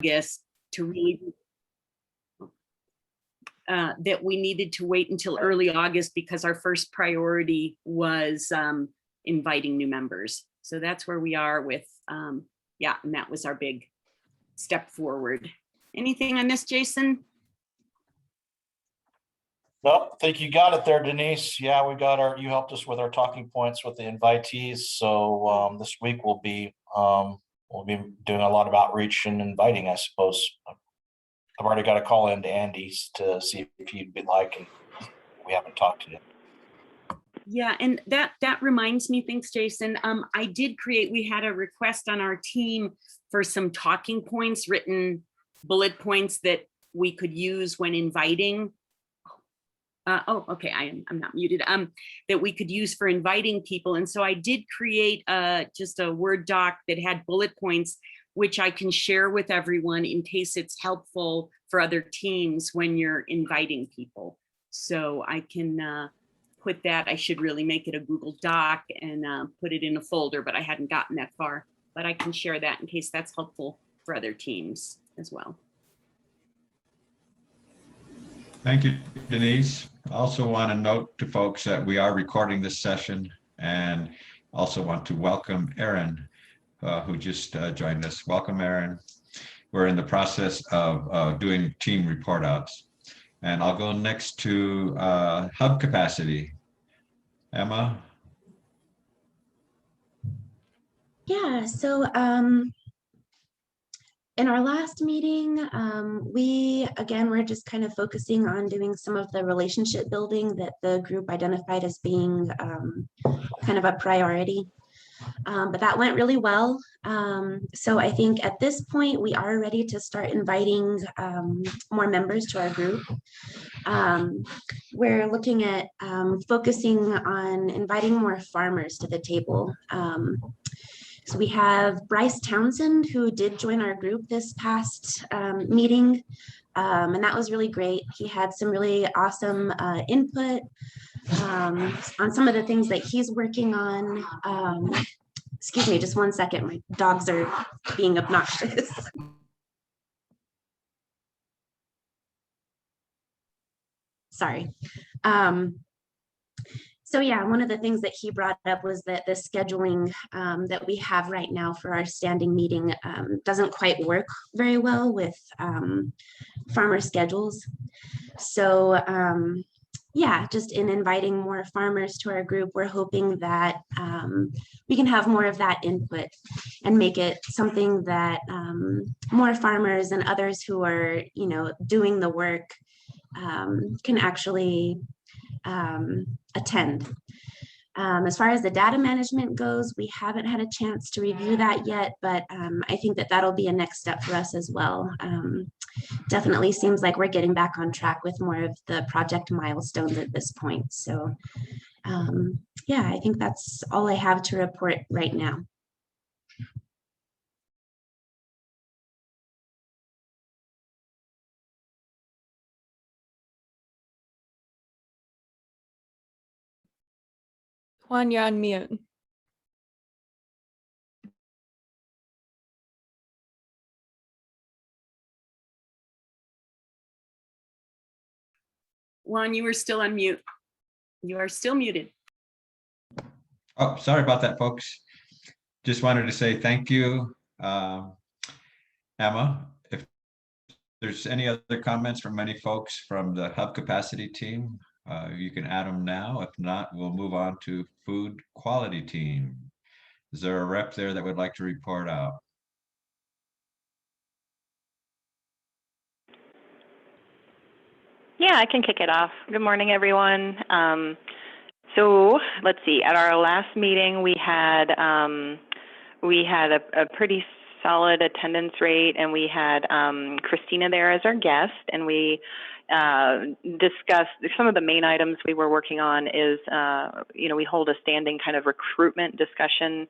August to really that we needed to wait until early August because our first priority was inviting new members. So that's where we are with, yeah, and that was our big step forward. Anything I missed, Jason? Well, I think you got it there, Denise. Yeah, we got you helped us with our talking points with the invitees. So this week we'll be doing a lot of outreach and inviting, I suppose. I've already got a call into Andy's to see if he'd be like, and we haven't talked to him. Yeah, and that reminds me, thanks, Jason. We had a request on our team for some talking points, written bullet points that we could use when inviting. Okay, I'm not muted. That we could use for inviting people. And so I did create just a Word doc that had bullet points, which I can share with everyone in case it's helpful for other teams when you're inviting people. So I can put that, I should really make it a Google Doc and put it in a folder, but I hadn't gotten that far. But I can share that in case that's helpful for other teams as well. Thank you, Denise. I also want to note to folks that we are recording this session, and also want to welcome Erin, who just joined us. Welcome, Erin. We're in the process of doing team report outs. And I'll go next to hub capacity. Emma? Yeah, so in our last meeting, we're just kind of focusing on doing some of the relationship building that the group identified as being kind of a priority. But that went really well. So I think at this point, we are ready to start inviting more members to our group. We're looking at focusing on inviting more farmers to the table. So we have Bryce Townsend, who did join our group this past meeting, and that was really great. He had some really awesome input on some of the things that he's working on. Excuse me, just one second. My dogs are being obnoxious. Sorry. So yeah, one of the things that he brought up was that the scheduling that we have right now for our standing meeting doesn't quite work very well with farmer schedules. So yeah, just in inviting more farmers to our group, we're hoping that we can have more of that input and make it something that more farmers and others who are, doing the work can actually attend. As far as the data management goes, we haven't had a chance to review that yet, but I think that that'll be a next step for us as well. Definitely seems like we're getting back on track with more of the project milestones at this point. So yeah, I think that's all I have to report right now. Juan, you're on mute. Juan, you were still on mute. You are still muted. Oh, sorry about that, folks. Just wanted to say thank you, Emma. If there's any other comments from any folks from the hub capacity team, you can add them now. If not, we'll move on to food quality team. Is there a rep there that would like to report out? Yeah, I can kick it off. Good morning, everyone. So let's see. At our last meeting, we had a pretty solid attendance rate, and we had Christina there as our guest, and we discussed some of the main items we were working on. Is we hold a standing kind of recruitment discussion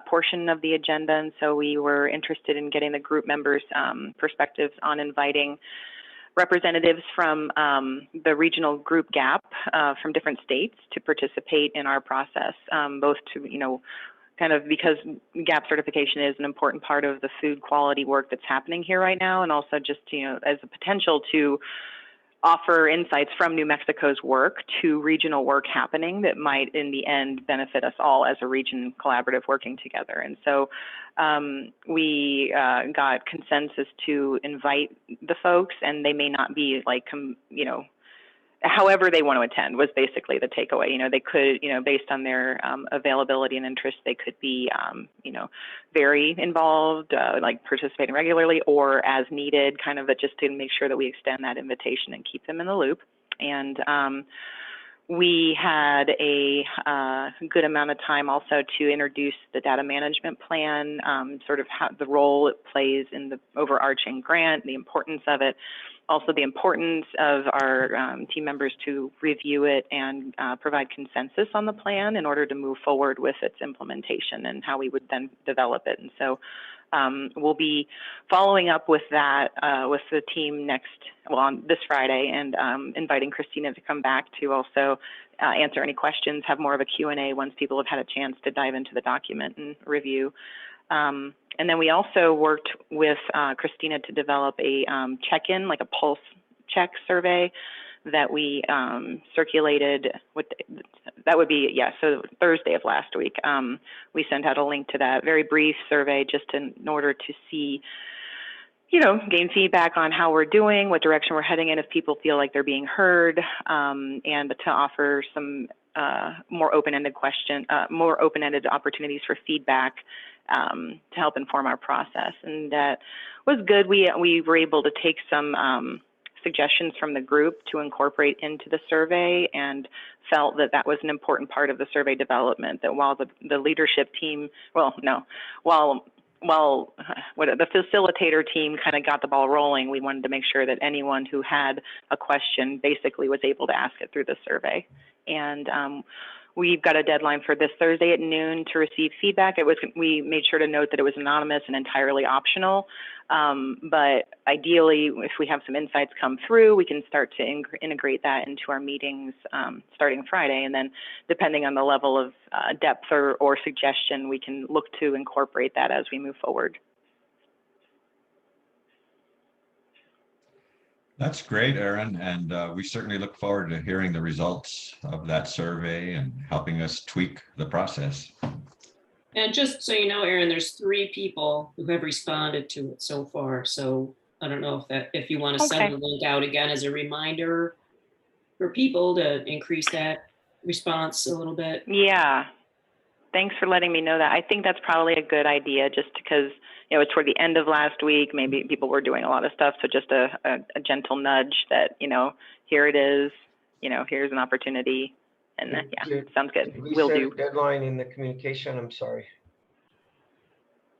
portion of the agenda, and so we were interested in getting the group members' perspectives on inviting representatives from the regional group GAP from different states to participate in our process, both to kind of because GAP certification is an important part of the food quality work that's happening here right now, and also just, you know, as a potential to offer insights from New Mexico's work to regional work happening that might in the end benefit us all as a region collaborative working together. And so we got consensus to invite the folks, and they may not be like, you know, however they want to attend was basically the takeaway. You know, they could, you know, based on their availability and interest, they could be, you know, very involved, like participating regularly or as needed, kind of just to make sure that we extend that invitation and keep them in the loop. And we had a good amount of time also to introduce the data management plan, sort of how the role it plays in the overarching grant, the importance of it, also the importance of our team members to review it and provide consensus on the plan in order to move forward with its implementation and how we would then develop it. And so we'll be following up with that with the team on this Friday, and inviting Christina to come back to also answer any questions, have more of a Q&A once people have had a chance to dive into the document and review. And then we also worked with Christina to develop a check-in, like a pulse check survey that we circulated that would be, yeah, so Thursday of last week. We sent out a link to that very brief survey just in order to see, you know, gain feedback on how we're doing, what direction we're heading in, if people feel like they're being heard, and to offer some more open-ended opportunities for feedback to help inform our process. And that was good. We were able to take some suggestions from the group to incorporate into the survey, and felt that that was an important part of the survey development, that while the leadership team, while the facilitator team kind of got the ball rolling, we wanted to make sure that anyone who had a question basically was able to ask it through the survey. And we've got a deadline for this Thursday at noon to receive feedback. We made sure to note that it was anonymous and entirely optional. But ideally, if we have some insights come through, we can start to integrate that into our meetings starting Friday. And then depending on the level of depth or suggestion, we can look to incorporate that as we move forward. That's great, Erin, and we certainly look forward to hearing the results of that survey and helping us tweak the process. And just so you know, Erin, there's 3 people who have responded to it so far. So I don't know if you want to send the link out again as a reminder for people to increase that response a little bit. Yeah, thanks for letting me know that. I think that's probably a good idea, just because, you know, it's toward the end of last week. Maybe people were doing a lot of stuff. So just a gentle nudge that, you know, here it is, you know, here's an opportunity. And yeah, sounds good. We'll do. Deadline in the communication, I'm sorry.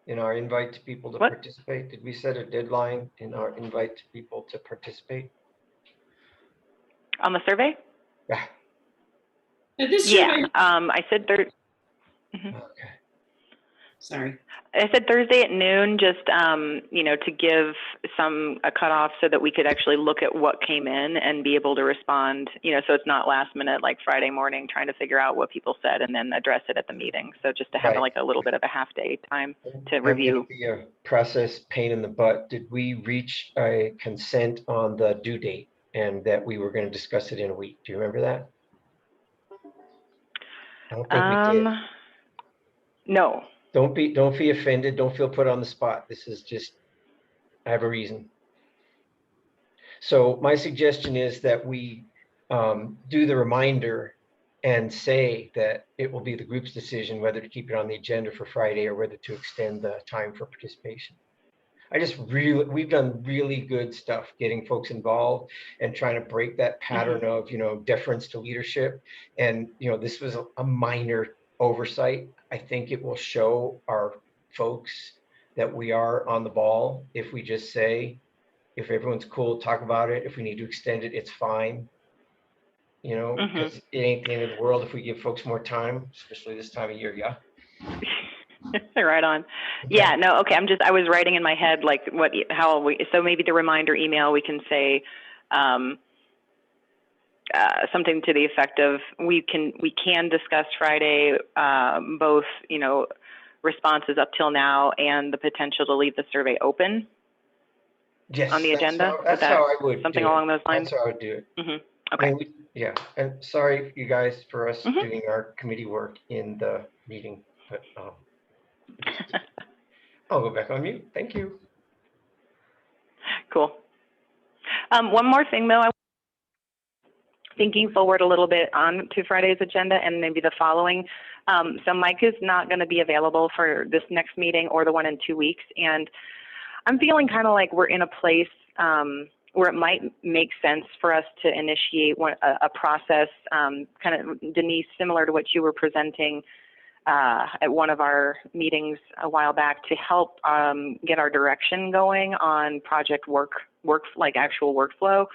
In our invite to people to participate, did we set a deadline in our invite to people to participate? On the survey? Yeah. Yeah, I said Okay. Sorry. I said Thursday at noon, just, you know, to give a cutoff so that we could actually look at what came in and be able to respond, you know, so it's not last minute, like Friday morning, trying to figure out what people said and then address it at the meeting. So just to have like a little bit of a half day time to review. Be a process pain in the butt. Did we reach a consent on the due date and that we were going to discuss it in a week? Do you remember that? I don't think we did. No. Don't be offended. Don't feel put on the spot. This is just, I have a reason. So my suggestion is that we do the reminder and say that it will be the group's decision whether to keep it on the agenda for Friday or whether to extend the time for participation. We've done really good stuff getting folks involved and trying to break that pattern of, you know, deference to leadership. And, you know, this was a minor oversight. I think it will show our folks that we are on the ball if we just say, if everyone's cool, talk about it. If we need to extend it, it's fine. You know, because it ain't the end of the world if we give folks more time, especially this time of year. Yeah. Right on. Okay. Yeah, no, okay. I was writing in my head, like so maybe the reminder email, we can say something to the effect of, we can discuss Friday, both, you know, responses up till now and the potential to leave the survey open Yes, on the agenda? That's how I would something do it. along those lines? That's how I would do it. Mhm. I Okay. mean, yeah, and sorry, you guys, for us Mhm. doing our committee work in the meeting, but I'll go back on mute. Thank you. Cool. One more thing though, I'm thinking forward a little bit on to Friday's agenda and maybe the following. So Mike is not going to be available for this next meeting or the one in 2 weeks. And I'm feeling kind of like we're in a place where it might make sense for us to initiate a process, kind of, Denise, similar to what you were presenting at one of our meetings a while back, to help get our direction going on project work like actual workflow.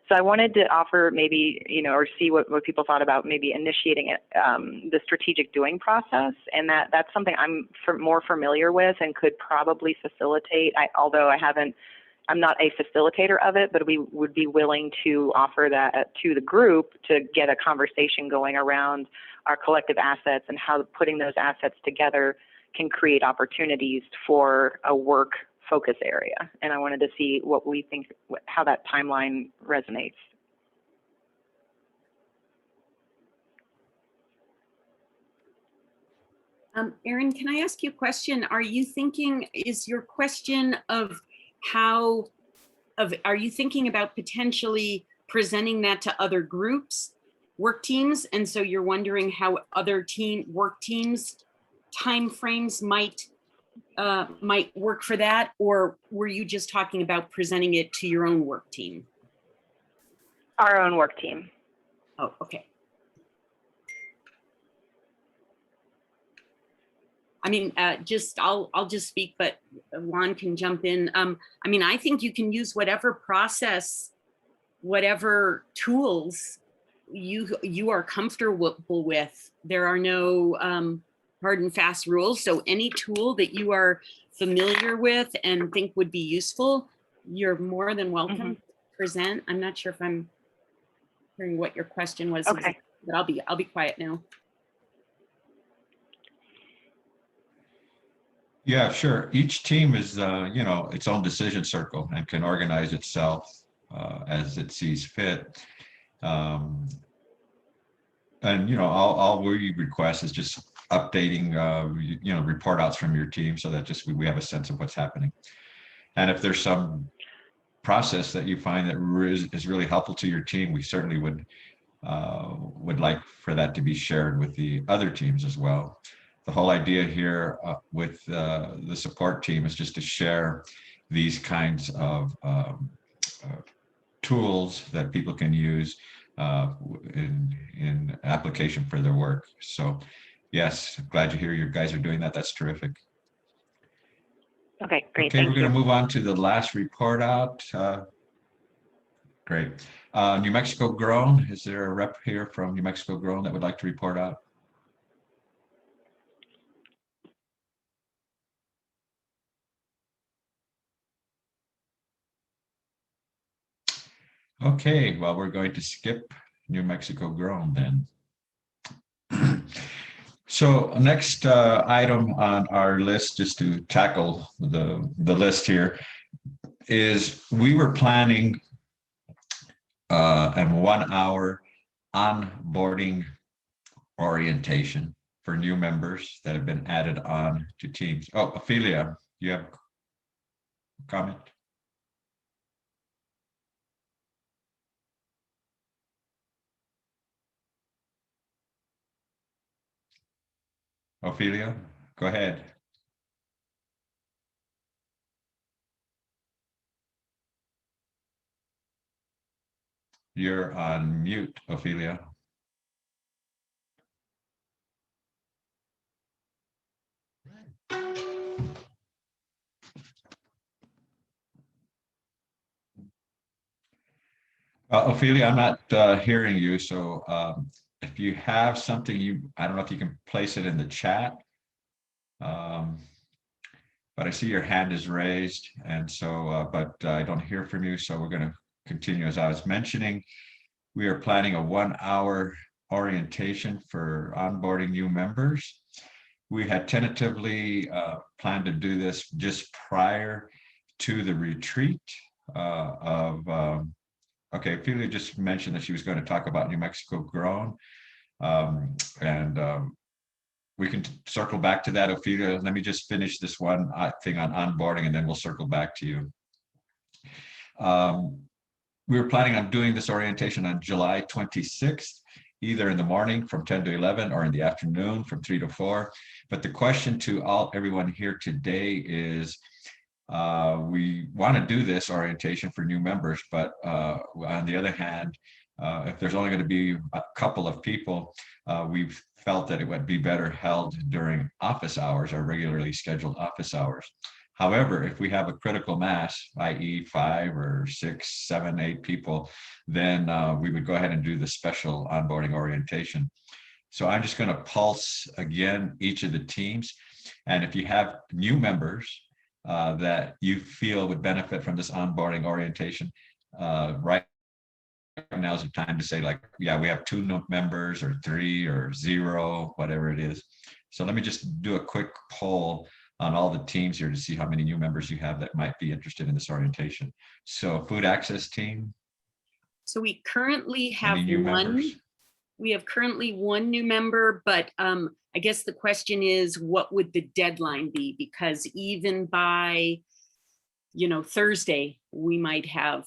So I wanted to offer maybe, or see what people thought about maybe initiating it, the strategic doing process. And that's something I'm more familiar with and could probably facilitate. Although I'm not a facilitator of it, but we would be willing to offer that to the group to get a conversation going around our collective assets and how putting those assets together can create opportunities for a work focus area. And I wanted to see what we think, how that timeline resonates. Erin, can I ask you a question? Are you thinking about potentially presenting that to other groups, work teams? And so you're wondering how other work teams timeframes might work for that? Or were you just talking about presenting it to your own work team? Our own work team. Oh, okay. I mean, I'll just speak, but Juan can jump in. I mean, I think you can use whatever process, whatever tools you are comfortable with. There are no hard and fast rules. So any tool that you are familiar with and think would be useful, you're more than welcome to present. I'm not sure if I'm hearing what your question was, Okay. but I'll be quiet now. Yeah, sure. Each team is, its own decision circle and can organize itself as it sees fit. And, all we request is just updating, report outs from your team so that just we have a sense of what's happening. And if there's some process that you find that is really helpful to your team, we certainly would like for that to be shared with the other teams as well. The whole idea here with the support team is just to share these kinds of tools that people can use in application for their work. So yes, glad to hear you guys are doing that. That's terrific. Okay, great. Okay, Thank we're going to you. move on to the last report out. Great. New Mexico Grown. Is there a rep here from New Mexico Grown that would like to report out? Okay, well, we're going to skip New Mexico Grown then. So next item on our list, just to tackle the list here, is we were planning a 1 hour onboarding orientation for new members that have been added on to teams. Oh, Ophelia, you have a comment? Ophelia, go ahead. You're on mute, Ophelia. Ophelia, I'm not hearing you. So if you have something, I don't know if you can place it in the chat. But I see your hand is raised, and so, but I don't hear from you. So we're going to continue. As I was mentioning, we are planning a 1 hour orientation for onboarding new members. we had tentatively planned to do this just prior to the retreat okay, Ophelia just mentioned that she was going to talk about New Mexico Grown. We can circle back to that, Ophelia. Let me just finish this one thing on onboarding, and then we'll circle back to you. We were planning on doing this orientation on July 26th, either in the morning from 10 to 11 or in the afternoon from 3 to 4. But the question to everyone here today is, we want to do this orientation for new members, but on the other hand, if there's only going to be a couple of people, we've felt that it would be better held during office hours or regularly scheduled office hours. However, if we have a critical mass, i.e. 5 or 6, 7, 8 people, then we would go ahead and do the special onboarding orientation. So I'm just going to pulse again each of the teams. And if you have new members that you feel would benefit from this onboarding orientation, right now is the time to say, like, yeah, we have 2 members or 3 or 0, whatever it is. So let me just do a quick poll on all the teams here to see how many new members you have that might be interested in this orientation. So food access team. So we currently have Any new one. members? We have currently 1 new member, but I guess the question is, what would the deadline be? Because even by, Thursday, we might have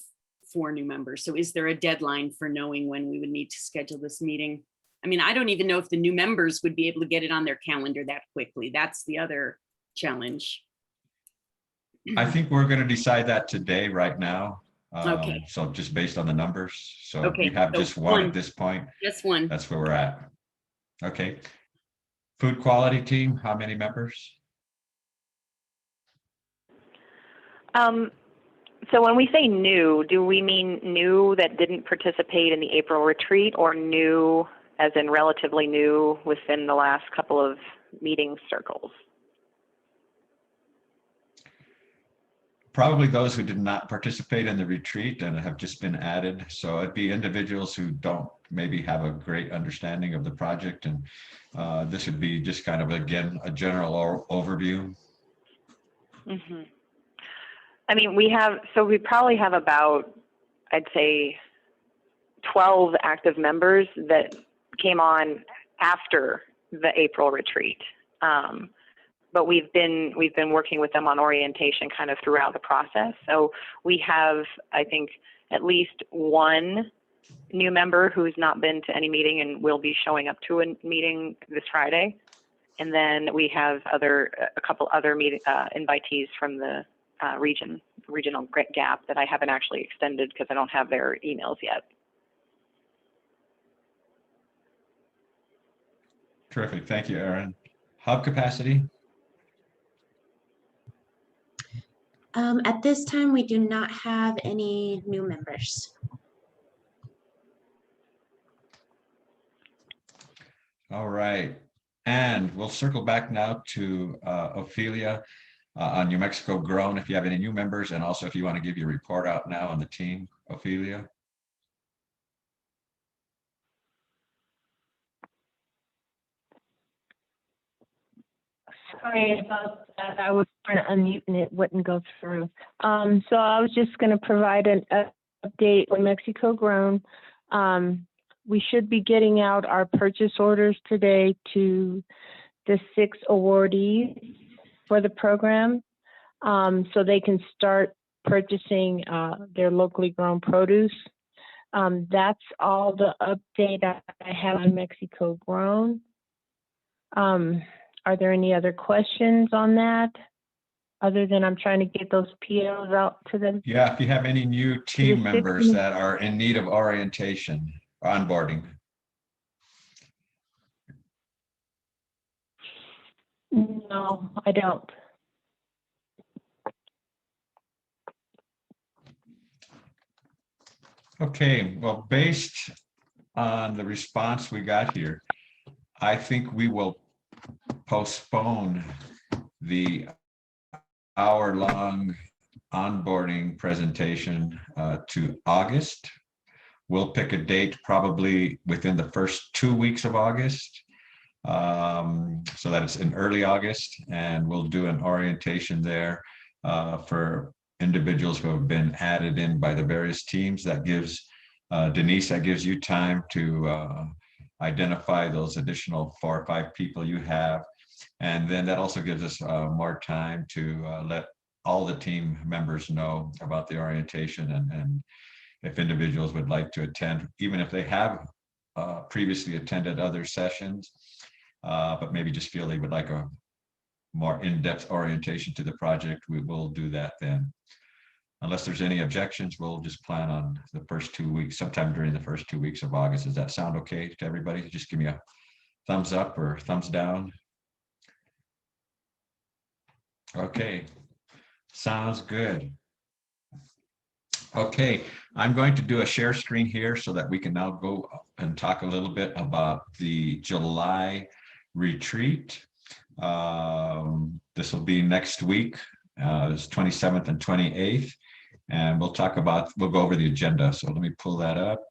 4 new members. So is there a deadline for knowing when we would need to schedule this meeting? I mean, I don't even know if the new members would be able to get it on their calendar that quickly. That's the other challenge. I think we're going to decide that today, right now. Okay. So just based on the numbers. So Okay, you have so just one 1. at this point. Just 1. That's where we're at. Okay. Food quality team, how many members? So when we say new, do we mean new that didn't participate in the April retreat, or new as in relatively new within the last couple of meeting circles? Probably those who did not participate in the retreat and have just been added. So it'd be individuals who don't maybe have a great understanding of the project. And this would be just kind of, again, a general overview. Mm-hmm. I mean, we probably have about, I'd say, 12 active members that came on after the April retreat. But we've been working with them on orientation kind of throughout the process. So we have, I think, at least 1 new member who's not been to any meeting and will be showing up to a meeting this Friday. And then we have a couple other invitees from the regional gap that I haven't actually extended because I don't have their emails yet. Terrific. Thank you, Erin. Hub capacity? At this time, we do not have any new members. All right. And we'll circle back now to Ophelia on New Mexico Grown, if you have any new members, and also if you want to give your report out now on the team, Ophelia. Sorry about that. I was trying to unmute and it wouldn't go through. So I was just going to provide an update on Mexico Grown. We should be getting out our purchase orders today to the 6 awardees for the program, so they can start purchasing their locally grown produce. That's all the update I have on Mexico Grown. Are there any other questions on that, other than I'm trying to get those POs out to them? Yeah, if you have any new team members that are in need of orientation, onboarding. No, I don't. Okay, well, based on the response we got here, I think we will postpone the hour-long onboarding presentation to August. We'll pick a date probably within the first 2 weeks of August. so that it's in early August, and we'll do an orientation there for individuals who have been added in by the various teams. That gives Denise, that gives you time to identify those additional 4 or 5 people you have. And then that also gives us more time to let all the team members know about the orientation, and if individuals would like to attend, even if they have previously attended other sessions, but maybe just feel they would like a more in-depth orientation to the project, we will do that then. Unless there's any objections, we'll just plan on the first 2 weeks, sometime during the first 2 weeks of August. Does that sound okay to everybody? Just give me a thumbs up or thumbs down. Okay, sounds good. Okay, I'm going to do a share screen here so that we can now go and talk a little bit about the July retreat. This will be next week, it's 27th and 28th, and we'll go over the agenda. So let me pull that up.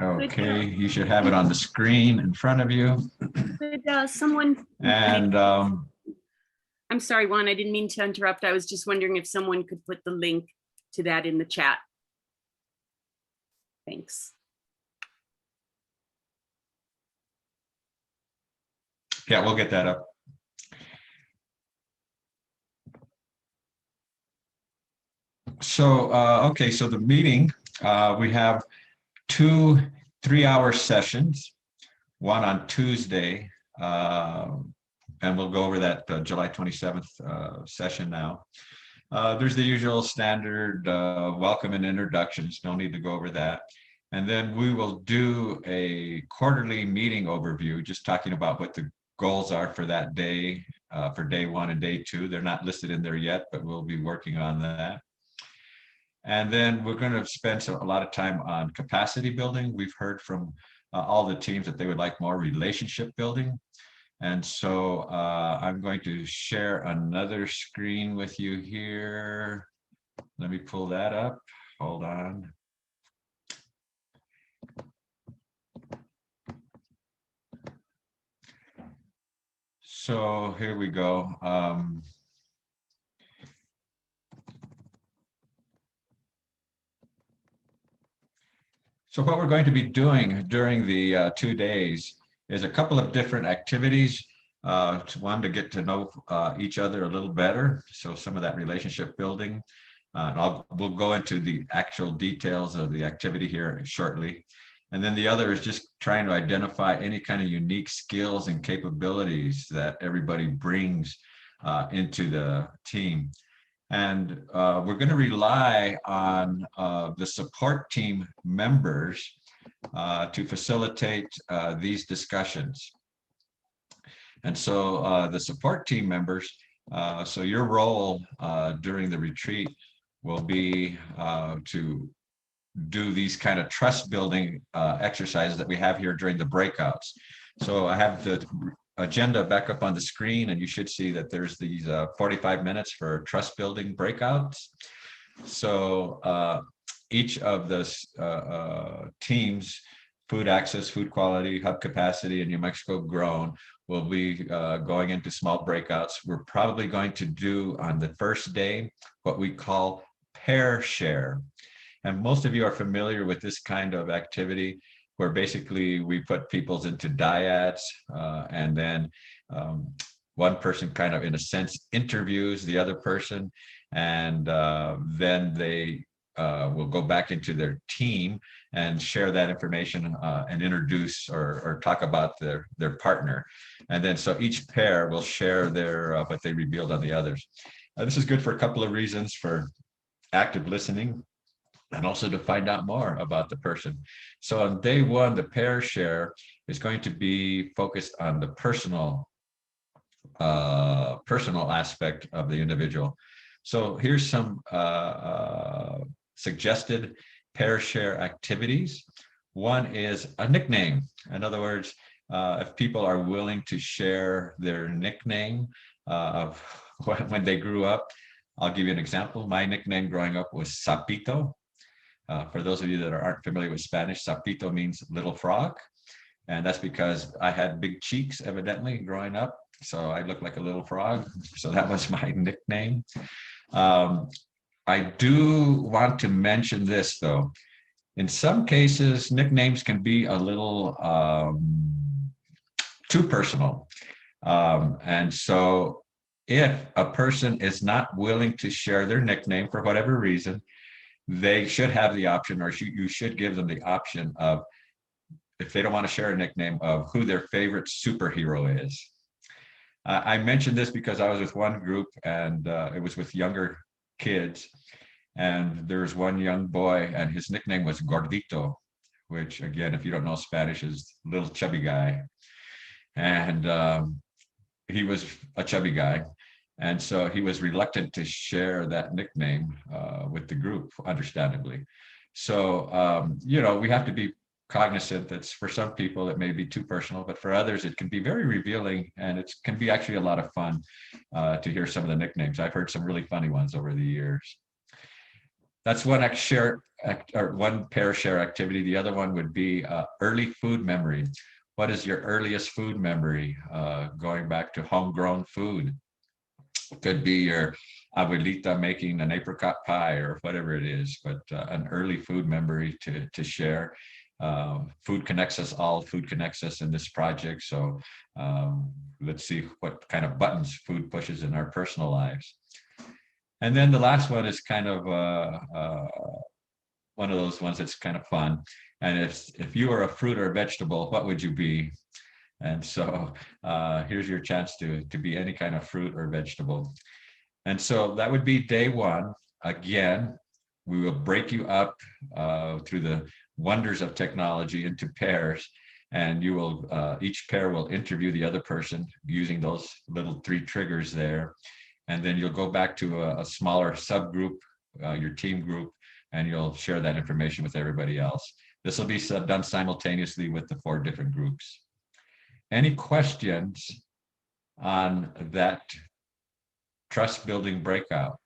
Okay, you should have it on the screen in front of you. Could someone, And I'm sorry, Juan, I didn't mean to interrupt. I was just wondering if someone could put the link to that in the chat. Thanks. yeah, we'll get that up. So, okay, so the meeting, we have 2 3-hour sessions, one on Tuesday, and we'll go over that July 27th session now. There's the usual standard welcome and introductions, no need to go over that. And then we will do a quarterly meeting overview, just talking about what the goals are for that day, for day 1 and day 2. They're not listed in there yet, but we'll be working on that. And then we're going to spend a lot of time on capacity building. We've heard from all the teams that they would like more relationship building. And so I'm going to share another screen with you here. Let me pull that up. Hold on. So here we go. So what we're going to be doing during the 2 days is a couple of different activities. One, to get to know each other a little better. So some of that relationship building. And we'll go into the actual details of the activity here shortly. And then the other is just trying to identify any kind of unique skills and capabilities that everybody brings into the team. And we're going to rely on the support team members to facilitate these discussions. And so the support team members, so your role during the retreat will be to do these kind of trust building exercises that we have here during the breakouts. So I have the agenda back up on the screen, and you should see that there's these 45 minutes for trust building breakouts. So each of the teams, food access, food quality, hub capacity, and New Mexico grown, will be going into small breakouts. We're probably going to do on the first day what we call pair share. And most of you are familiar with this kind of activity, where basically we put peoples into dyads, and then one person kind of, in a sense, interviews the other person, and then they will go back into their team and share that information and introduce or talk about their partner. And then so each pair will share their what they revealed on the others. This is good for a couple of reasons: for active listening, and also to find out more about the person. So on day 1, the pair share is going to be focused on the personal aspect of the individual. So here's some suggested pair share activities. One is a nickname. In other words, if people are willing to share their nickname of when they grew up, I'll give you an example. My nickname growing up was Sapito. For those of you that aren't familiar with Spanish, Sapito means little frog. And that's because I had big cheeks, evidently, growing up. So I looked like a little frog. So that was my nickname. I do want to mention this, though. In some cases, nicknames can be a little too personal. And so if a person is not willing to share their nickname for whatever reason, they should have the option, or you should give them the option of, if they don't want to share a nickname, of who their favorite superhero is. I mentioned this because I was with one group, and it was with younger kids. And there's one young boy, and his nickname was Gordito, which, again, if you don't know Spanish, is little chubby guy. And he was a chubby guy. And so he was reluctant to share that nickname with the group, understandably. So, you know, we have to be cognizant that for some people it may be too personal, but for others it can be very revealing, and it can be actually a lot of fun to hear some of the nicknames. I've heard some really funny ones over the years. That's one one pair share activity. The other one would be early food memory. What is your earliest food memory going back to homegrown food? It could be your abuelita making an apricot pie or whatever it is, but an early food memory to share. Food connects us all. Food connects us in this project. So let's see what kind of buttons food pushes in our personal lives. And then the last one is kind of one of those ones that's kind of fun. And if you were a fruit or a vegetable, what would you be? And so here's your chance to be any kind of fruit or vegetable. And so that would be day one. Again, we will break you up through the wonders of technology into pairs. And you will, each pair will interview the other person using those little 3 triggers there. And then you'll go back to a smaller subgroup, your team group, and you'll share that information with everybody else. This will be done simultaneously with the 4 different groups. Any questions on that trust building breakout?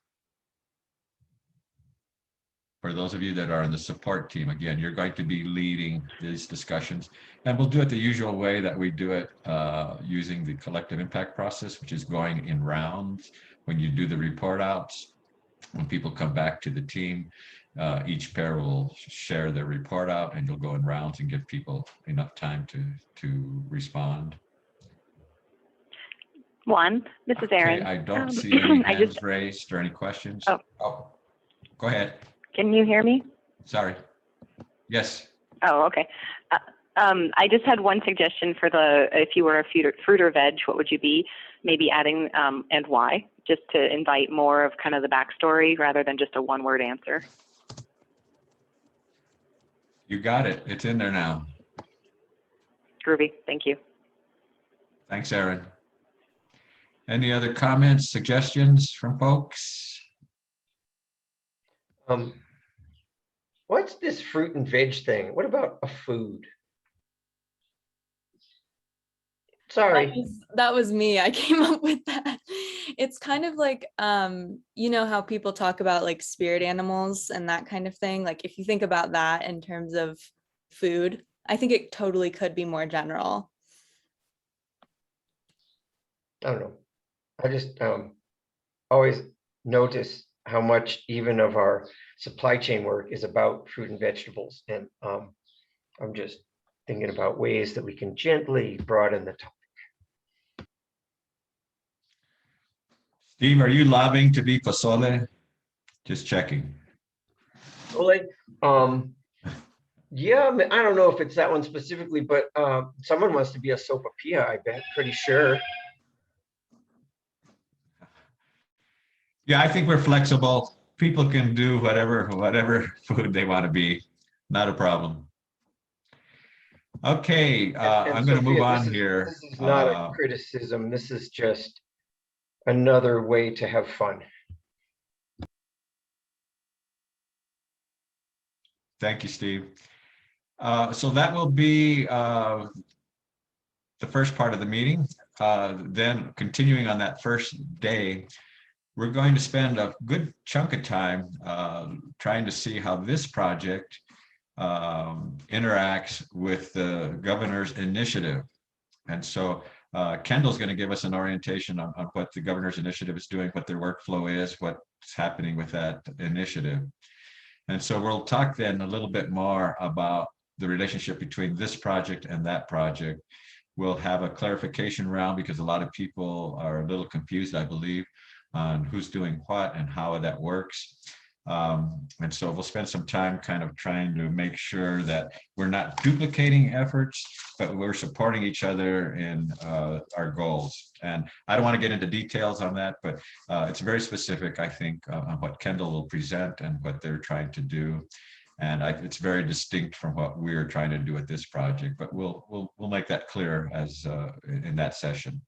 For those of you that are in the support team, again, you're going to be leading these discussions, and we'll do it the usual way that we do it using the collective impact process, which is going in rounds. When you do the report outs, when people come back to the team, each pair will share their report out, and you'll go in rounds and give people enough time to respond. Juan, this is Erin. Okay, I don't see any I hands raised or any questions. Oh, go ahead. can you hear me? Sorry. Yes. Oh, okay. I just had one suggestion for if you were a fruit or veg, what would you be? Maybe adding and why, just to invite more of kind of the backstory rather than just a one-word answer. You got it. It's in there now. Groovy. Thank you. Thanks, Erin. Any other comments, suggestions from folks? What's this fruit and veg thing? What about a food? Sorry. That was me. I came up with that. It's kind of like, you know how people talk about like spirit animals and that kind of thing. Like if you think about that in terms of food, I think it totally could be more general. I don't know. I just always notice how much even of our supply chain work is about fruit and vegetables. And I'm just thinking about ways that we can gently broaden the topic. Steve, are you lobbying to be pozole? Just checking. Yeah, I don't know if it's that one specifically, but someone wants to be a Sopapilla, I bet, pretty sure. Yeah, I think we're flexible. People can do whatever food they want to be. Not a problem. Okay, I'm going to move on here. This is not a criticism. This is just another way to have fun. Thank you, Steve. So that will be the first part of the meeting. Then continuing on that first day, we're going to spend a good chunk of time trying to see how this project interacts with the governor's initiative. And so Kendall's going to give us an orientation on what the governor's initiative is doing, what their workflow is, what's happening with that initiative. And so we'll talk then a little bit more about the relationship between this project and that project. We'll have a clarification round because a lot of people are a little confused, I believe, on who's doing what and how that works. And so we'll spend some time kind of trying to make sure that we're not duplicating efforts, but we're supporting each other in our goals. And I don't want to get into details on that, but it's very specific, I think, on what Kendall will present and what they're trying to do. And it's very distinct from what we're trying to do with this project, but we'll make that clear as in that session.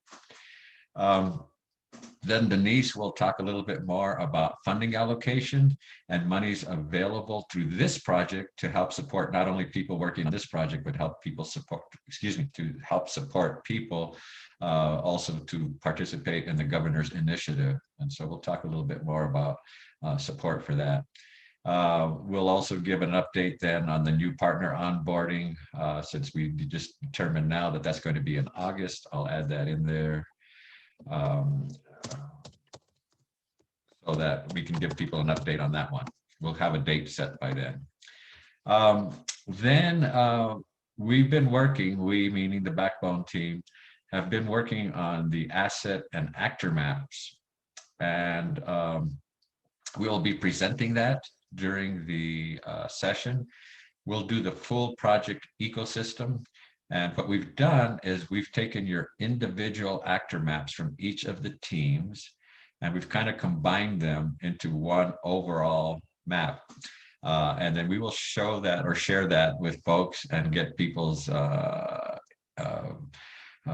Then Denise will talk a little bit more about funding allocation and monies available through this project to help support not only people working on this project, but help people support, to help support people also to participate in the governor's initiative. And so we'll talk a little bit more about support for that. We'll also give an update then on the new partner onboarding, since we just determined now that that's going to be in August. I'll add that in there. So that we can give people an update on that one. We'll have a date set by then. We've been working, we meaning the backbone team, have been working on the asset and actor maps. And we'll be presenting that during the session. We'll do the full project ecosystem. And what we've done is we've taken your individual actor maps from each of the teams, and we've kind of combined them into one overall map. And then we will show that or share that with folks and get people's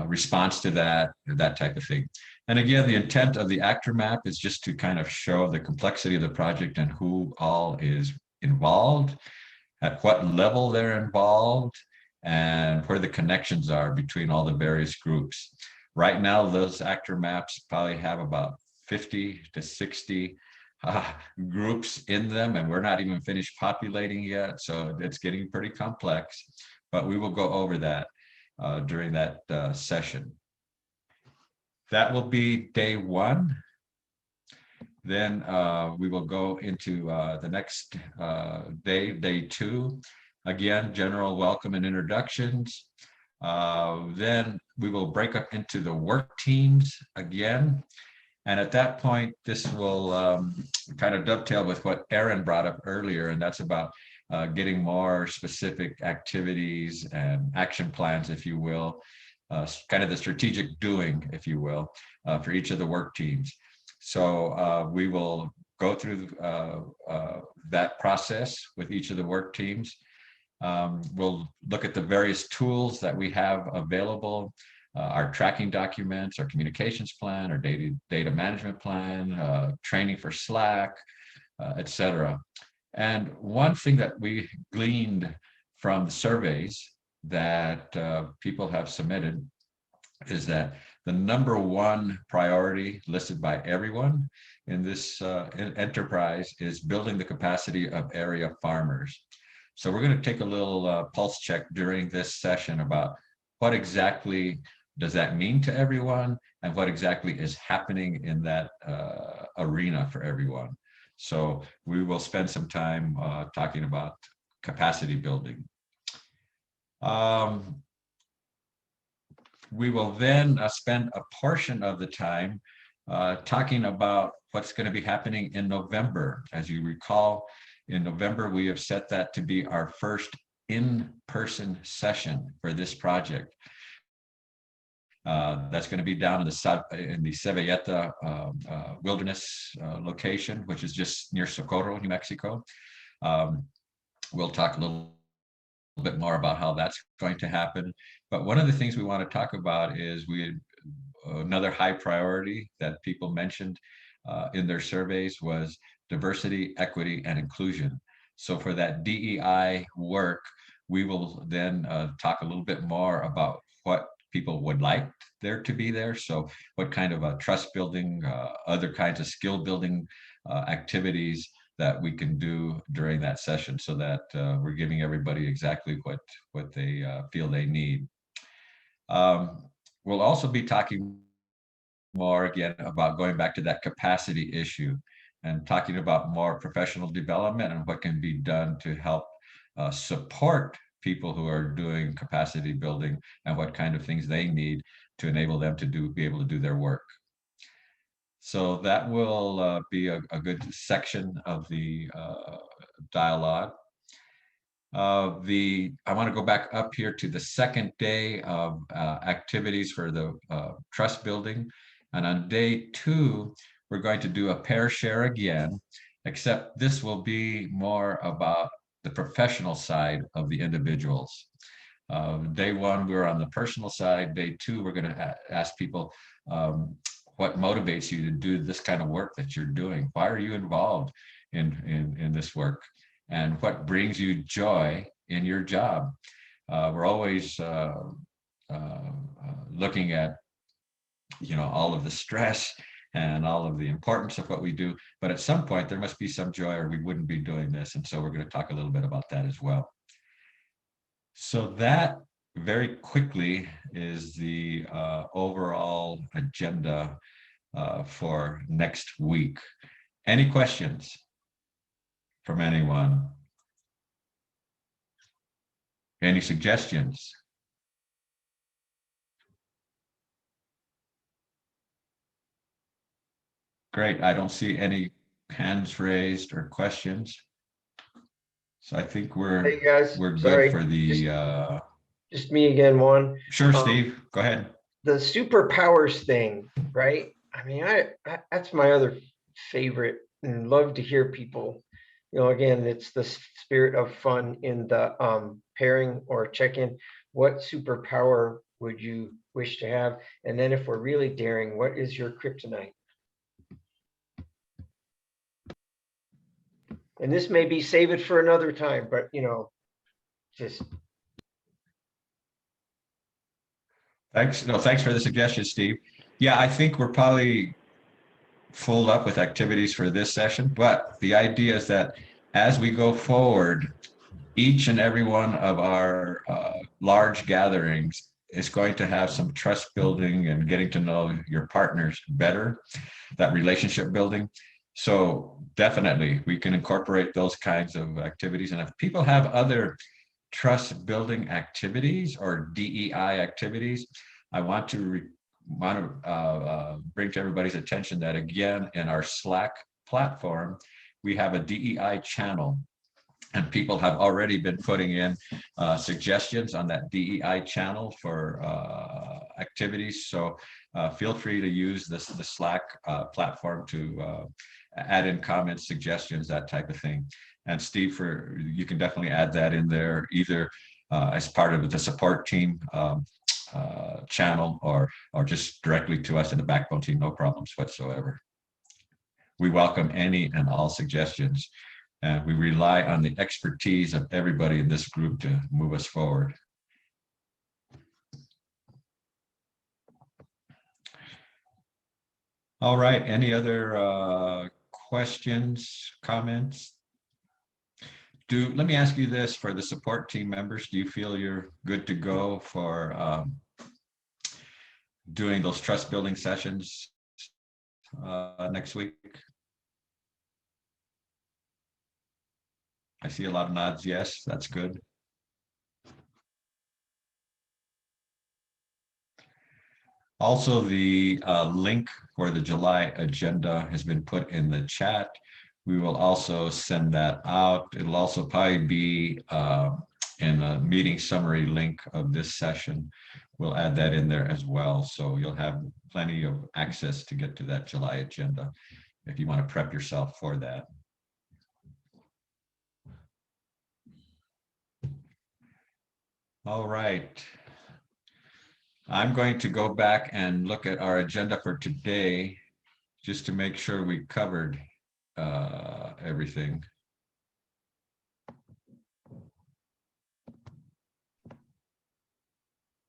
response to that type of thing. And again, the intent of the actor map is just to kind of show the complexity of the project and who all is involved, at what level they're involved, and where the connections are between all the various groups. Right now, those actor maps probably have about 50 to 60 groups in them, and we're not even finished populating yet, so it's getting pretty complex, but we will go over that during that session. That will be day one. Then we will go into the next day two. Again, general welcome and introductions. Then we will break up into the work teams again. And at that point, this will kind of dovetail with what Erin brought up earlier, and that's about getting more specific activities and action plans, if you will, kind of the strategic doing, if you will, for each of the work teams. So we will go through that process with each of the work teams. We'll look at the various tools that we have available, our tracking documents, our communications plan, our data management plan, training for Slack, etc. And one thing that we gleaned from the surveys that people have submitted is that the number one priority listed by everyone in this enterprise is building the capacity of area farmers. So we're going to take a little pulse check during this session about what exactly does that mean to everyone and what exactly is happening in that arena for everyone. So we will spend some time talking about capacity building. We will then spend a portion of the time talking about what's going to be happening in November. As you recall, in November, we have set that to be our first in-person session for this project. That's going to be down in the Ceballeta wilderness location, which is just near Socorro, New Mexico. We'll talk a little bit more about how that's going to happen. But one of the things we want to talk about is another high priority that people mentioned in their surveys was diversity, equity, and inclusion. So for that DEI work, we will then talk a little bit more about what people would like there to be there. So what kind of trust building, other kinds of skill building activities that we can do during that session, so that we're giving everybody exactly what they feel they need. We'll also be talking more again about going back to that capacity issue and talking about more professional development and what can be done to help support people who are doing capacity building and what kind of things they need to enable them to be able to do their work. So that will be a good section of the dialogue. I want to go back up here to the second day of activities for the trust building. And on day 2, we're going to do a pair share again, except this will be more about the professional side of the individuals. Day 1, we're on the personal side. Day 2, we're going to ask people what motivates you to do this kind of work that you're doing. Why are you involved in this work? And what brings you joy in your job? We're always looking at, all of the stress and all of the importance of what we do. But at some point, there must be some joy or we wouldn't be doing this. And so we're going to talk a little bit about that as well. So that very quickly is the overall agenda for next week. Any questions from anyone? Any suggestions? Great. I don't see any hands raised or questions. So I think Hey guys, we're good sorry, for the just me again, Juan. Sure, Steve, go ahead. The superpowers thing, right? I mean, I that's my other favorite, and love to hear people. Again, it's the spirit of fun in the pairing or check-in. What superpower would you wish to have? And then if we're really daring, what is your kryptonite? And this may be save it for another time, but just. Thanks. No, thanks for the suggestion, Steve. Yeah, I think we're probably full up with activities for this session, but the idea is that as we go forward, each and every one of our large gatherings is going to have some trust building and getting to know your partners better, that relationship building. So definitely we can incorporate those kinds of activities. And if people have other trust building activities or DEI activities, I want to bring to everybody's attention that again, in our Slack platform, we have a DEI channel, and people have already been putting in suggestions on that DEI channel for activities. So feel free to use the Slack platform to add in comments, suggestions, that type of thing. And Steve, you can definitely add that in there, either as part of the support team channel or just directly to us in the backbone team, no problems whatsoever. We welcome any and all suggestions, and we rely on the expertise of everybody in this group to move us forward. All right, any other questions, comments? Let me ask you this, for the support team members, do you feel you're good to go for doing those trust building sessions next week? I see a lot of nods. Yes, that's good. Also, the link for the July agenda has been put in the chat. We will also send that out. It'll also probably be in a meeting summary link of this session. We'll add that in there as well. So you'll have plenty of access to get to that July agenda if you want to prep yourself for that. All right. I'm going to go back and look at our agenda for today just to make sure we covered everything.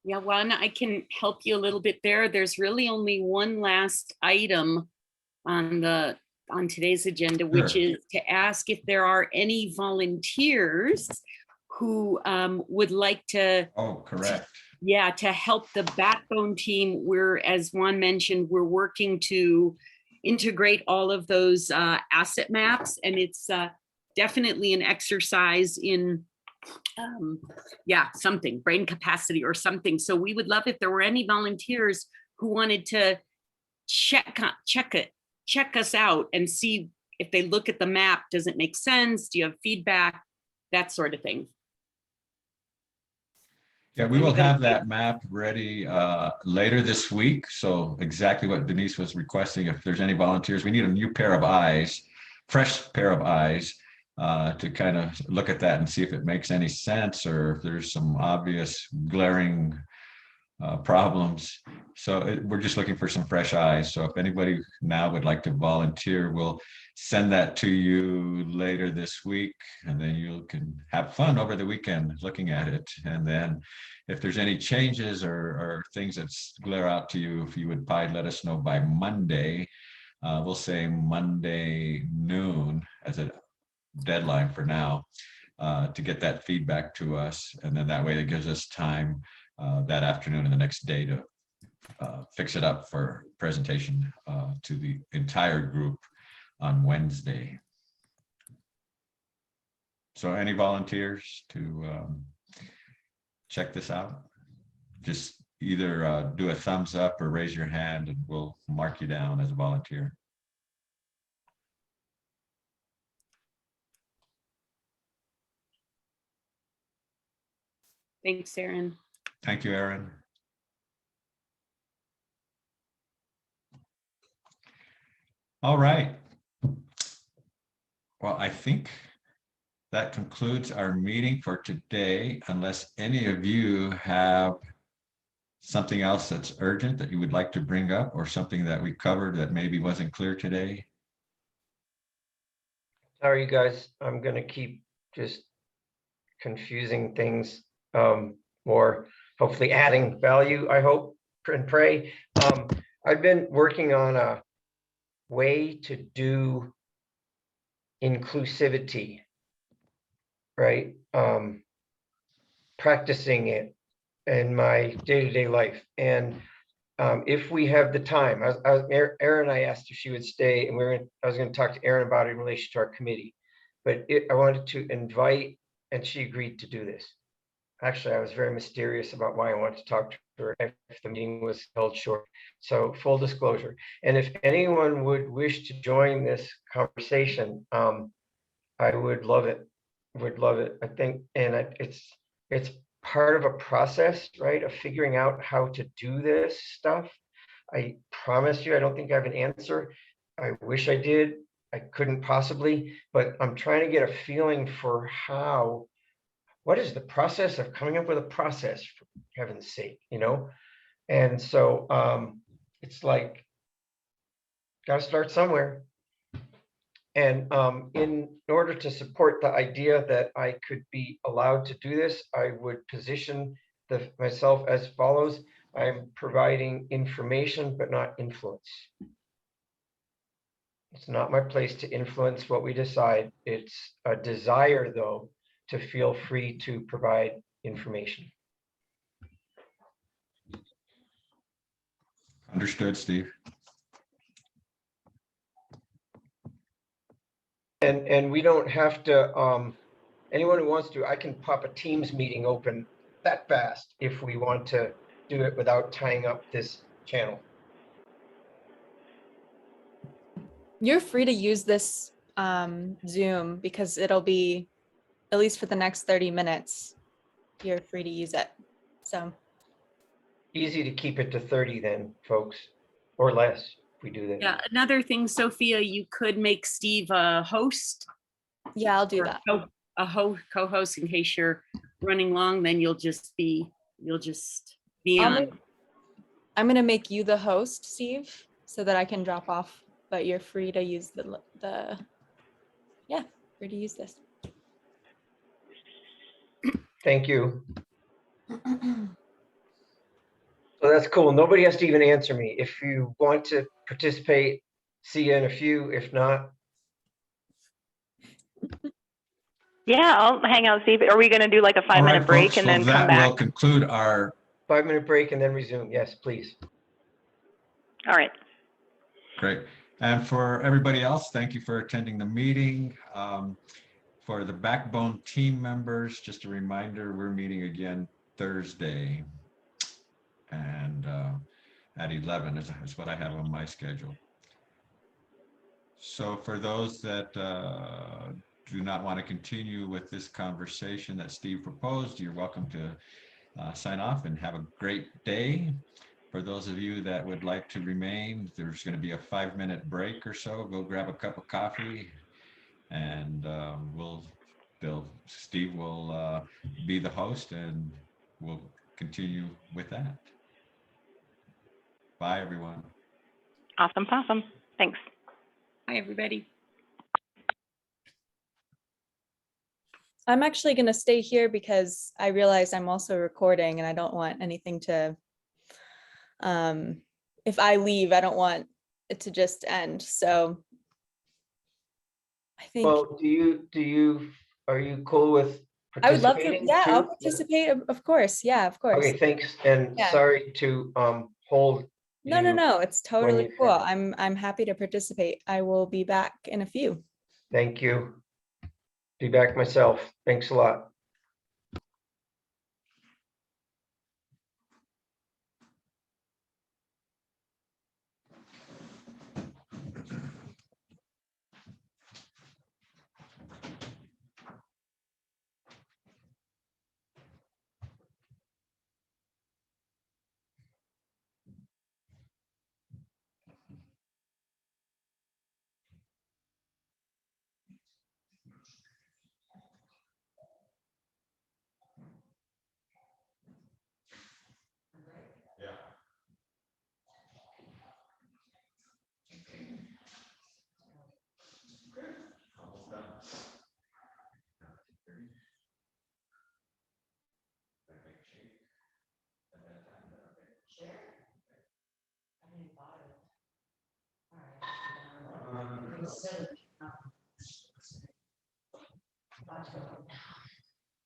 Yeah, Juan, I can help you a little bit there. There's really only one last item on today's agenda, which Sure. is to ask if there are any volunteers who would like to, Oh, correct. yeah, to help the backbone team. We're, as Juan mentioned, we're working to integrate all of those asset maps, and it's definitely an exercise in yeah, something, brain capacity or something. So we would love if there were any volunteers who wanted to check us out and see if they look at the map, does it make sense? Do you have feedback? That sort of thing. Yeah, we will Anybody? have that map ready later this week. So exactly what Denise was requesting, if there's any volunteers, we need a new pair of eyes, fresh pair of eyes to kind of look at that and see if it makes any sense or if there's some obvious glaring problems. So we're just looking for some fresh eyes. So if anybody now would like to volunteer, we'll send that to you later this week, and then you can have fun over the weekend looking at it. And then if there's any changes or things that glare out to you, if you would probably let us know by Monday. We'll say Monday noon as a deadline for now to get that feedback to us. And then that way it gives us time that afternoon and the next day to fix it up for presentation to the entire group on Wednesday. So any volunteers to check this out? Just either do a thumbs up or raise your hand and we'll mark you down as a volunteer. Thanks, Erin. Thank you, Erin. All right. Well, I think that concludes our meeting for today, unless any of you have something else that's urgent that you would like to bring up or something that we covered that maybe wasn't clear today. Sorry, you guys, I'm gonna keep just confusing things more, hopefully adding value, I hope and pray. I've been working on a way to do inclusivity, right? Practicing it in my day-to-day life. And if we have the time, Erin, I asked if she would stay, and I was going to talk to Erin about it in relation to our committee. But I wanted to invite, and she agreed to do this. Actually, I was very mysterious about why I wanted to talk to her if the meeting was held short. So full disclosure. And if anyone would wish to join this conversation, I would love it. Would love it. I think, and it's part of a process, right, of figuring out how to do this stuff. I promise you, I don't think I have an answer. I wish I did. I couldn't possibly, but I'm trying to get a feeling for what is the process of coming up with a process, for heaven's sake, you know? And so it's like, gotta start somewhere. And in order to support the idea that I could be allowed to do this, I would position myself as follows. I'm providing information, but not influence. It's not my place to influence what we decide. It's a desire, though, to feel free to provide information. Understood, Steve. And we don't have to, anyone who wants to, I can pop a Teams meeting open that fast if we want to do it without tying up this channel. You're free to use this Zoom because it'll be, at least for the next 30 minutes, you're free to use it. So Easy to keep it to 30 then, folks, or less if we do that. Yeah, another thing, Sophia, you could make Steve a host. yeah, I'll do or that. A co-host in case you're running long, then you'll just be on. I'm gonna make you the host, Steve, so that I can drop off, but you're free to use free to use this. Thank you. So that's cool. Nobody has to even answer me. If you want to participate, see you in a few. If not, Yeah, I'll hang out, see if, are we gonna do like a All right, 5-minute break folks, and well, then come that will back? conclude our, 5-minute break and then resume. Yes, please. All right. great. And for everybody else, thank you for attending the meeting. For the Backbone team members, just a reminder, we're meeting again Thursday. And at 11 is what I have on my schedule. So for those that do not want to continue with this conversation that Steve proposed, you're welcome to sign off and have a great day. For those of you that would like to remain, there's going to be a 5-minute break or so. Go grab a cup of coffee, and Steve will be the host, and we'll continue with that. Bye, everyone. Awesome, awesome. Thanks. Hi, everybody. I'm actually going to stay here because I realize I'm also recording and I don't want anything to, if I leave, I don't want it to just end. So I think Well, are you cool with I would love to. participating Yeah, I'll too? participate. Of course. Yeah, of course. Okay, thanks. And Yeah. sorry to hold you. No. It's totally you cool. finish. I'm happy to participate. I will be back in a few. Thank you. Be back myself. Thanks a lot.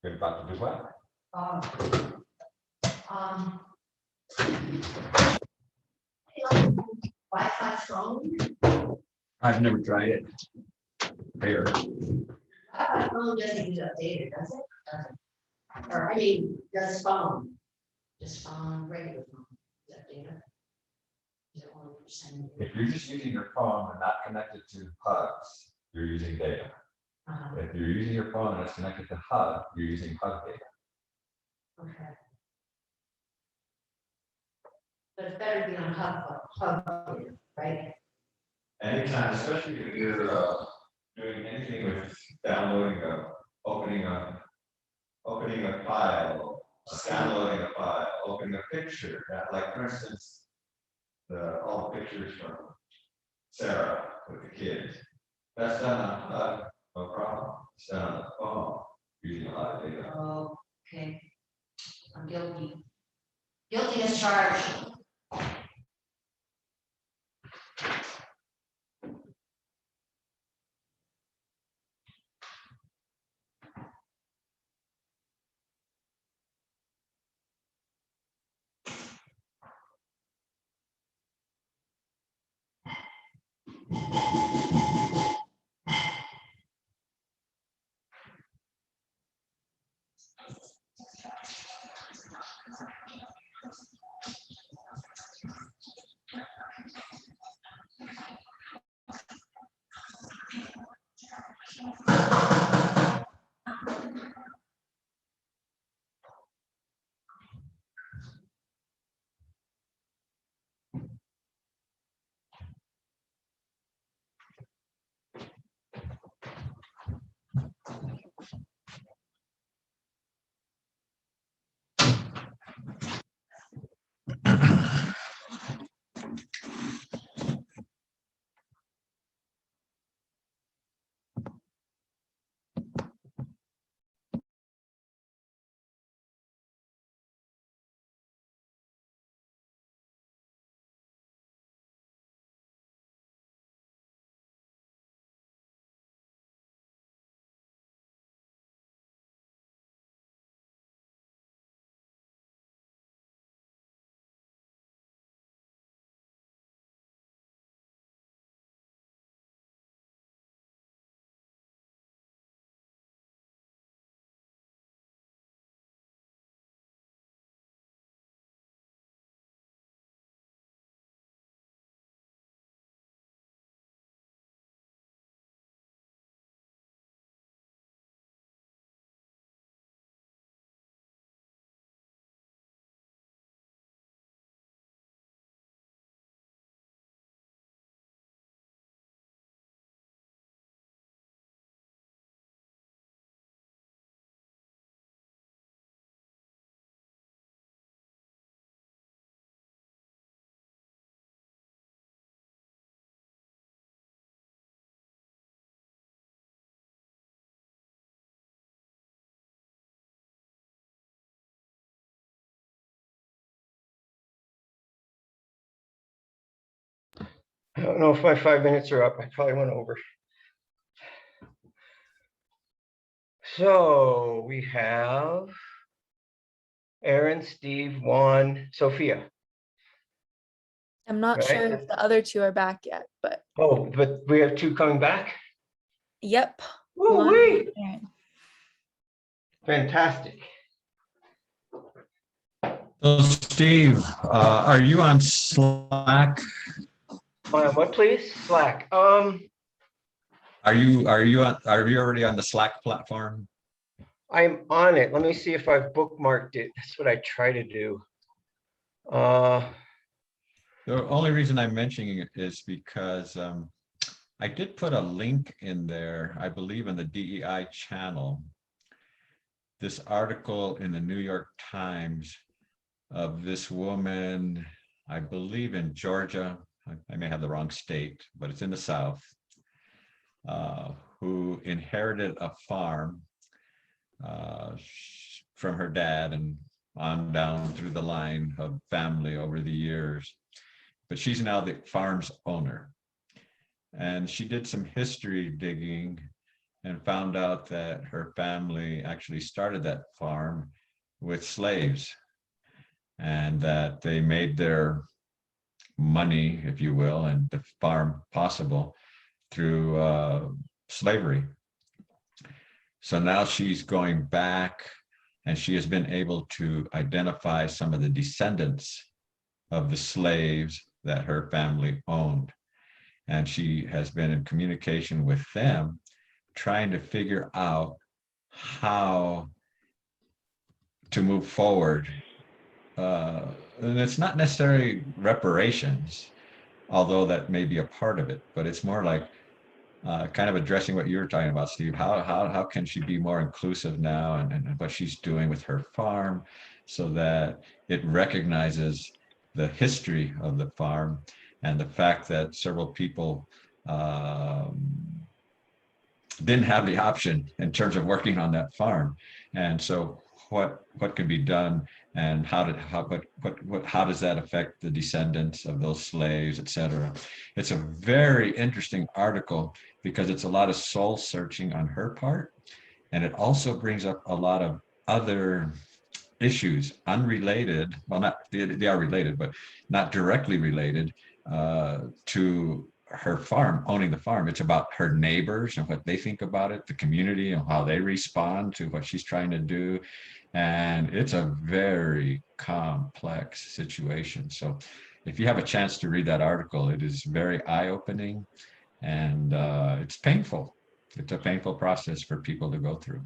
You're about to do what? Wi-Fi phone? I've never tried it. Here. Wi-Fi phone doesn't get updated, does it? Or, I mean, does phone? Just phone, regular phone, is updated? Is it 1%? If you're just using your phone and not connected to Hugs, you're using data. If you're using your phone and it's connected to Hug, you're using Hug data. Okay. But it's better to be on hub, right? Anytime, especially if you're doing anything with downloading opening a file, downloading a file, opening a picture, like for instance, all the pictures from Sarah with the kids. That's done on Hug, no problem. It's done on the phone using a lot of data. Oh, okay. I'm guilty. Guilty as charged. I don't know if my 5 minutes are up. I probably went over. So we have Aaron, Steve, Juan, Sophia. I'm not Right. sure if the other two are back yet, but Oh, but we have 2 coming back. yep. Woo Juan wee! and Erin. Fantastic. So Steve, are you on Slack? What, please? Slack. Are you already on the Slack platform? I'm on it. Let me see if I've bookmarked it. That's what I try to do. The only reason I'm mentioning it is because I did put a link in there, I believe in the DEI channel, this article in the New York Times of this woman, I believe in Georgia, I may have the wrong state, but it's in the South, who inherited a farm from her dad and on down through the line of family over the years. But she's now the farm's owner. And she did some history digging and found out that her family actually started that farm with slaves, and that they made their money, if you will, and the farm possible through slavery. So now she's going back, and she has been able to identify some of the descendants of the slaves that her family owned. And she has been in communication with them, trying to figure out how to move forward. And it's not necessarily reparations, although that may be a part of it, but it's more like kind of addressing what you were talking about, Steve. How can she be more inclusive now, and what she's doing with her farm so that it recognizes the history of the farm and the fact that several people didn't have the option in terms of working on that farm. And so what can be done, and how does that affect the descendants of those slaves, et cetera. It's a very interesting article because it's a lot of soul searching on her part. And it also brings up a lot of other issues unrelated, well, not, they are related, but not directly related to her farm, owning the farm. It's about her neighbors and what they think about it, the community and how they respond to what she's trying to do. And it's a very complex situation. So if you have a chance to read that article, it is very eye-opening, and it's painful. It's a painful process for people to go through.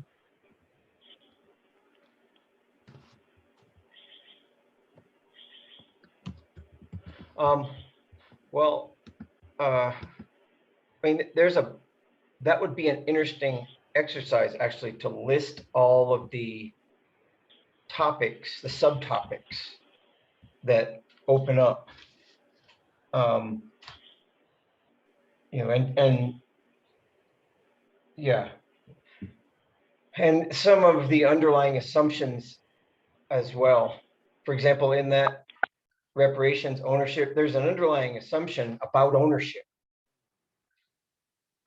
Well, I mean, that would be an interesting exercise, actually, to list all of the topics, the subtopics that open up. You know, and yeah, and some of the underlying assumptions as well. For example, in that reparations ownership, there's an underlying assumption about ownership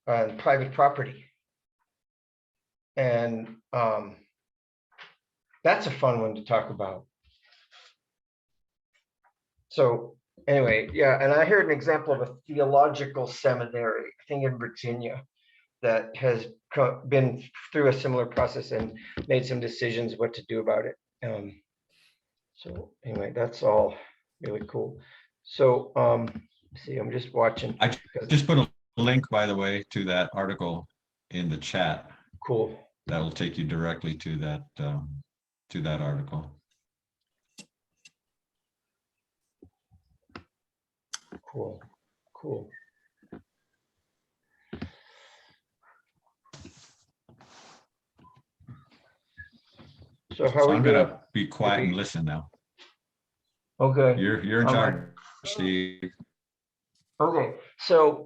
on private property. And that's a fun one to talk about. So anyway, yeah, and I heard an example of a theological seminary, I think in Virginia, that has been through a similar process and made some decisions what to do about it. So anyway, that's all really cool. So see, I'm just watching. I just put a link, by the way, to that article in the chat. Cool. That'll take you directly to that article. Cool. Cool. So how I'm gonna be quiet and listen now. Okay. You're in charge, Steve. Okay, so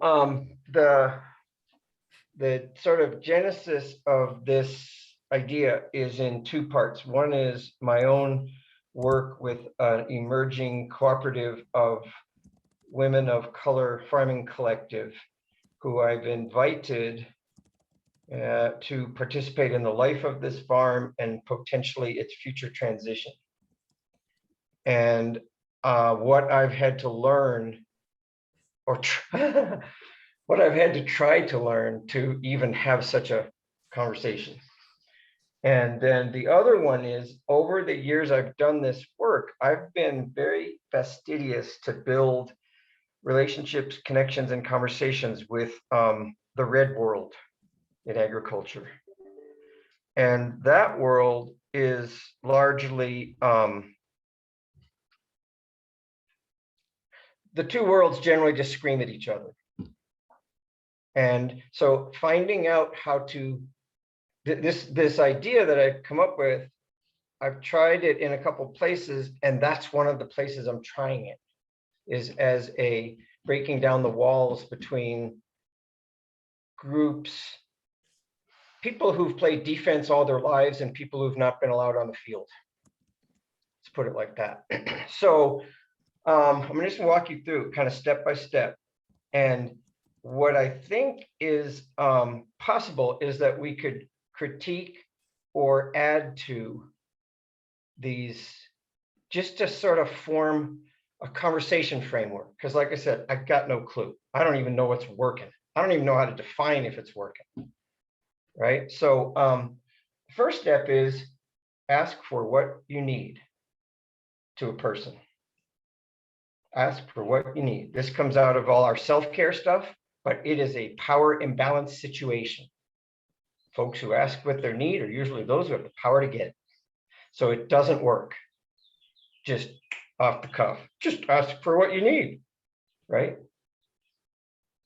the sort of genesis of this idea is in 2 parts. One is my own work with an emerging cooperative of Women of Color Farming Collective, who I've invited to participate in the life of this farm and potentially its future transition. And what I've had to learn, or what I've had to try to learn to even have such a conversation. And then the other one is, over the years I've done this work, I've been very fastidious to build relationships, connections, and conversations with the red world in agriculture. And that world is largely, the two worlds generally just scream at each other. And so finding out how to, this idea that I've come up with, I've tried it in a couple places, and that's one of the places I'm trying it, is as a breaking down the walls between groups, people who've played defense all their lives and people who've not been allowed on the field. Let's put it like that. So I'm gonna just walk you through kind of step by step. And what I think is possible is that we could critique or add to these just to sort of form a conversation framework. Because like I said, I've got no clue. I don't even know what's working. I don't even know how to define if it's working. Right? So first step is ask for what you need to a person. Ask for what you need. This comes out of all our self-care stuff, but it is a power imbalance situation. Folks who ask what their need are usually those who have the power to get it. So it doesn't work just off the cuff. Just ask for what you need, right?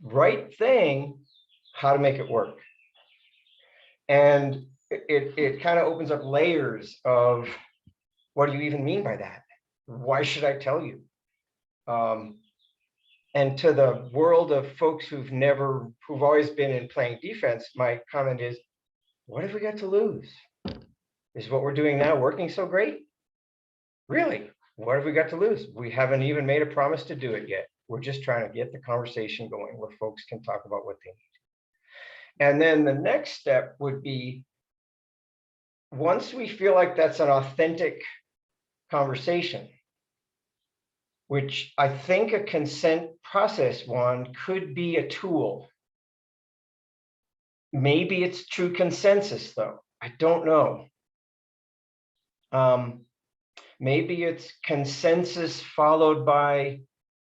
Right thing, how to make it work. And it kind of opens up layers of what do you even mean by that? Why should I tell you? And to the world of folks who've always been in playing defense, my comment is, what have we got to lose? Is what we're doing now working so great? Really, what have we got to lose? We haven't even made a promise to do it yet. We're just trying to get the conversation going where folks can talk about what they need. And then the next step would be, once we feel like that's an authentic conversation, which I think a consent process one could be a tool. Maybe it's true consensus though, I don't know. Maybe it's consensus followed by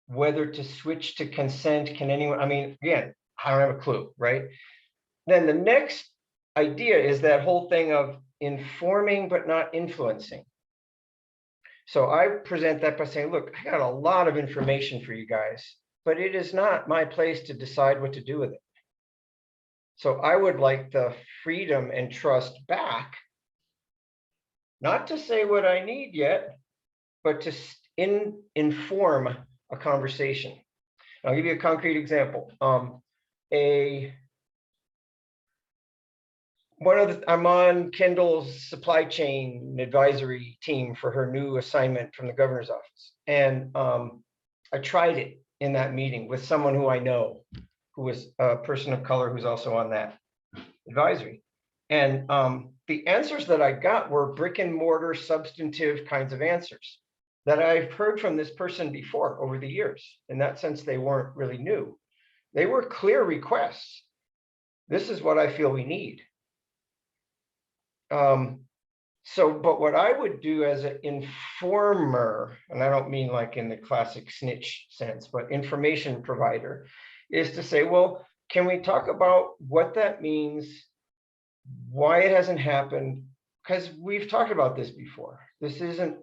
whether to switch to consent. Can anyone, I mean, again, I don't have a clue, right? Then the next idea is that whole thing of informing but not influencing. So I present that by saying, look, I got a lot of information for you guys, but it is not my place to decide what to do with it. So I would like the freedom and trust back, not to say what I need yet, but to inform a conversation. I'll give you a concrete example. I'm on Kendall's supply chain advisory team for her new assignment from the governor's office. And I tried it in that meeting with someone who I know, who was a person of color who's also on that advisory. And the answers that I got were brick and mortar substantive kinds of answers that I've heard from this person before over the years. In that sense, they weren't really new. They were clear requests. This is what I feel we need. But what I would do as an informer, and I don't mean like in the classic snitch sense, but information provider, is to say, well, can we talk about what that means, why it hasn't happened? Because we've talked about this before. This isn't,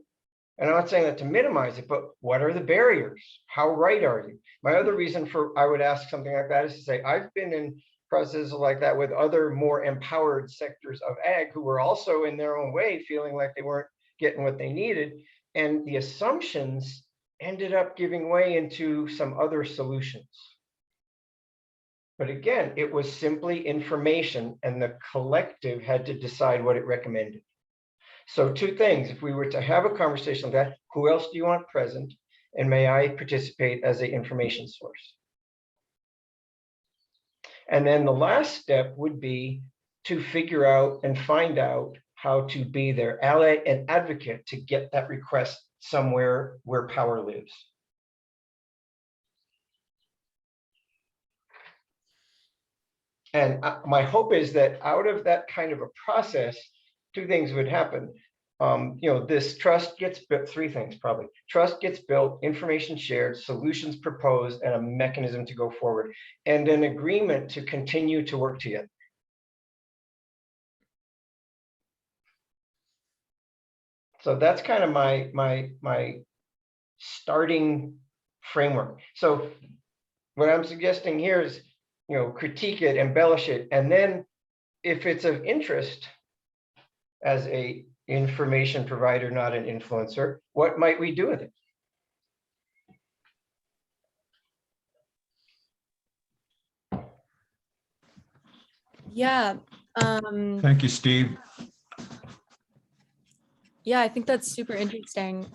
and I'm not saying that to minimize it, but what are the barriers? How right are you? My other reason for I would ask something like that is to say, I've been in processes like that with other more empowered sectors of ag who were also in their own way feeling like they weren't getting what they needed. And the assumptions ended up giving way into some other solutions. But again, it was simply information and the collective had to decide what it recommended. So two things, if we were to have a conversation like that, who else do you want present? And may I participate as an information source? And then the last step would be to figure out and find out how to be their ally and advocate to get that request somewhere where power lives. And my hope is that out of that kind of a process, two things would happen. This trust gets built, three things probably. Trust gets built, information shared, solutions proposed, and a mechanism to go forward, and an agreement to continue to work together. So that's kind of my starting framework. So what I'm suggesting here is, critique it, embellish it, and then if it's of interest as a information provider, not an influencer, what might we do with it? Yeah. Thank you, Steve. Yeah, I think that's super interesting.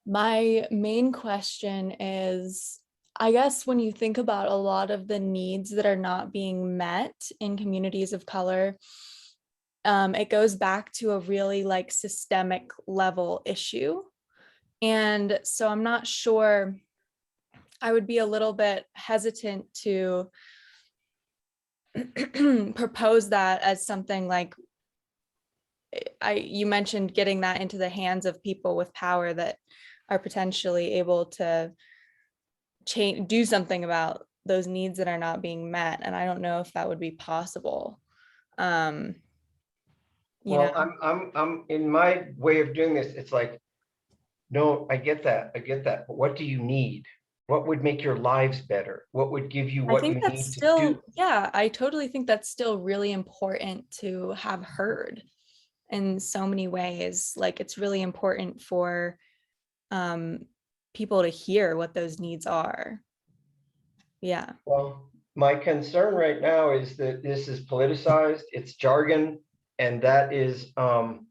My main question is, I guess when you think about a lot of the needs that are not being met in communities of color, it goes back to a really like systemic level issue. And so I'm not sure, I would be a little bit hesitant to propose that as something like, you mentioned getting that into the hands of people with power that are potentially able to do something about those needs that are not being met. And I don't know if that would be possible. I'm in my way of doing this, it's like, no, I get that, but what do you need? What would make your lives better? What would give you what you need to do? Yeah, I totally think that's still really important to have heard in so many ways. Like, it's really important for people to hear what those needs are. Yeah. Well, my concern right now is that this is politicized, it's jargon, and that is, I'm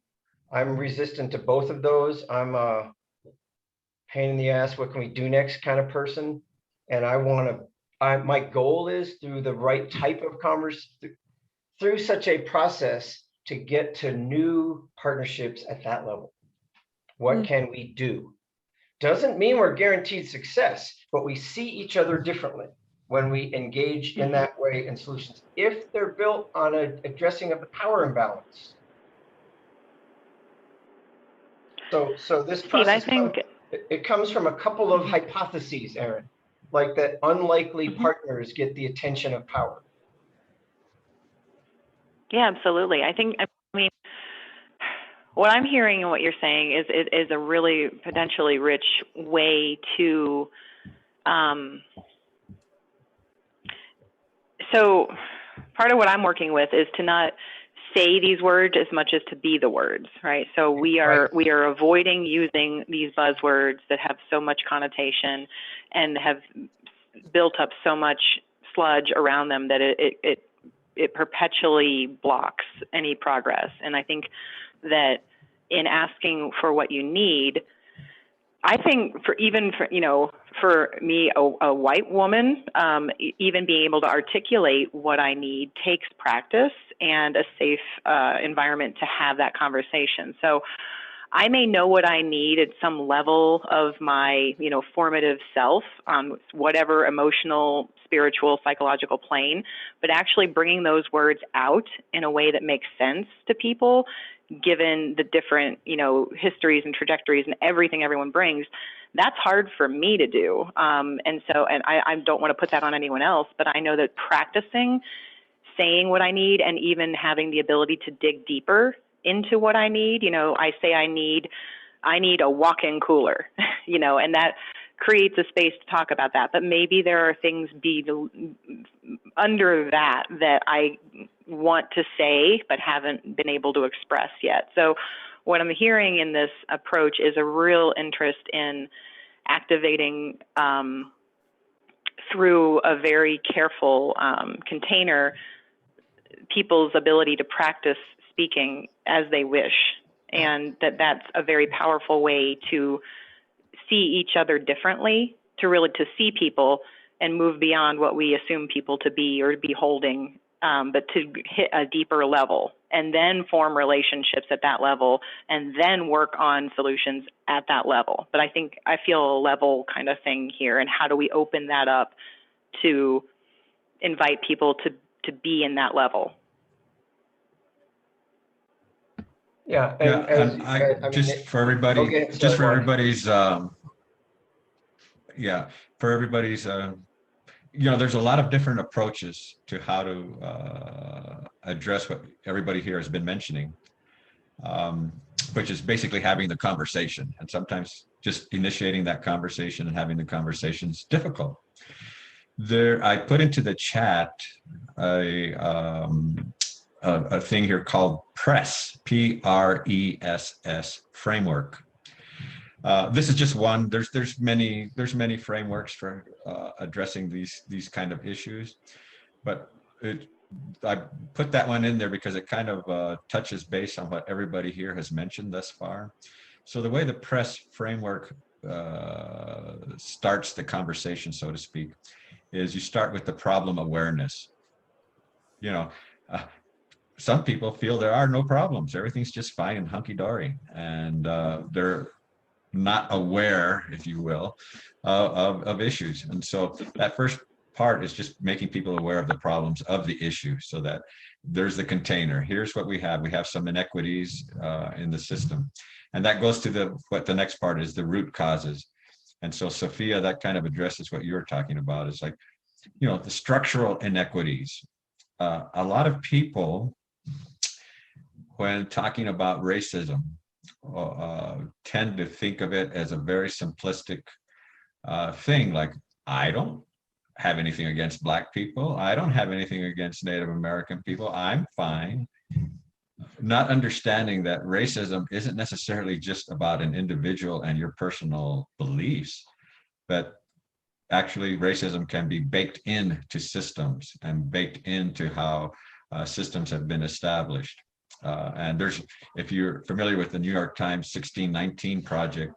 resistant to both of those. I'm a pain in the ass, what can we do next kind of person. And my goal is through the right type of through such a process to get to new partnerships at that level. What can we do? Doesn't mean we're guaranteed success, but we see each other differently when we engage in that way in solutions, if they're built on addressing of the power imbalance. So this process, it comes from a couple of hypotheses, Erin, like that unlikely partners get the attention of power. Yeah, absolutely. I mean, what I'm hearing and what you're saying is a really potentially rich way to, so part of what I'm working with is to not say these words as much as to be the words, right? So we are avoiding using these buzzwords that have so much connotation and have built up so much sludge around them that it perpetually blocks any progress. And I think that in asking for what you need, I think for me, a white woman, even being able to articulate what I need takes practice and a safe environment to have that conversation. So I may know what I need at some level of my, formative self on whatever emotional, spiritual, psychological plane, but actually bringing those words out in a way that makes sense to people, given the different, histories and trajectories and everything everyone brings, that's hard for me to do. And I don't want to put that on anyone else, but I know that practicing saying what I need and even having the ability to dig deeper into what I need, I say I need a walk-in cooler, and that creates a space to talk about that. But maybe there are things under that I want to say but haven't been able to express yet. So what I'm hearing in this approach is a real interest in activating through a very careful container people's ability to practice speaking as they wish, and that's a very powerful way to see each other differently, to see people and move beyond what we assume people to be or be holding, but to hit a deeper level and then form relationships at that level and then work on solutions at that level. But I feel a level kind of thing here. And how do we open that up to invite people to be in that level? Yeah. Yeah, as- and I mean, just for everybody, okay, just sorry, for Juan. everybody's, there's a lot of different approaches to how to address what everybody here has been mentioning, which is basically having the conversation. And sometimes just initiating that conversation and having the conversation is difficult. I put into the chat a thing here called PRESS, PRESS framework. This is just one. There's many frameworks for addressing these kind of issues, but I put that one in there because it kind of touches base on what everybody here has mentioned thus far. So the way the PRESS framework starts the conversation, so to speak, is you start with the problem awareness. Some people feel there are no problems. Everything's just fine and hunky-dory, and they're not aware, if you will, of issues. And so that first part is just making people aware of the problems of the issue, so that there's the container. Here's what we have. We have some inequities in the system. And that goes to what the next part is, the root causes. And so Sophia, that kind of addresses what you're talking about. It's like, the structural inequities. A lot of people, when talking about racism, tend to think of it as a very simplistic thing. Like, I don't have anything against Black people. I don't have anything against Native American people. I'm fine. Not understanding that racism isn't necessarily just about an individual and your personal beliefs, but actually racism can be baked into systems and baked into how systems have been established. And if you're familiar with the New York Times 1619 project,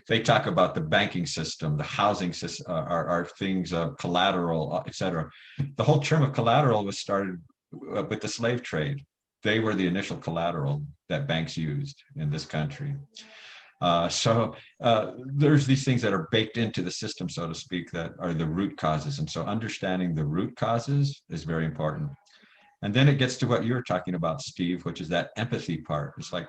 they talk about the banking system, the housing system, are things of collateral, et cetera. The whole term of collateral was started with the slave trade. They were the initial collateral that banks used in this country. So there's these things that are baked into the system, so to speak, that are the root causes. And so understanding the root causes is very important. And then it gets to what you were talking about, Steve, which is that empathy part. It's like,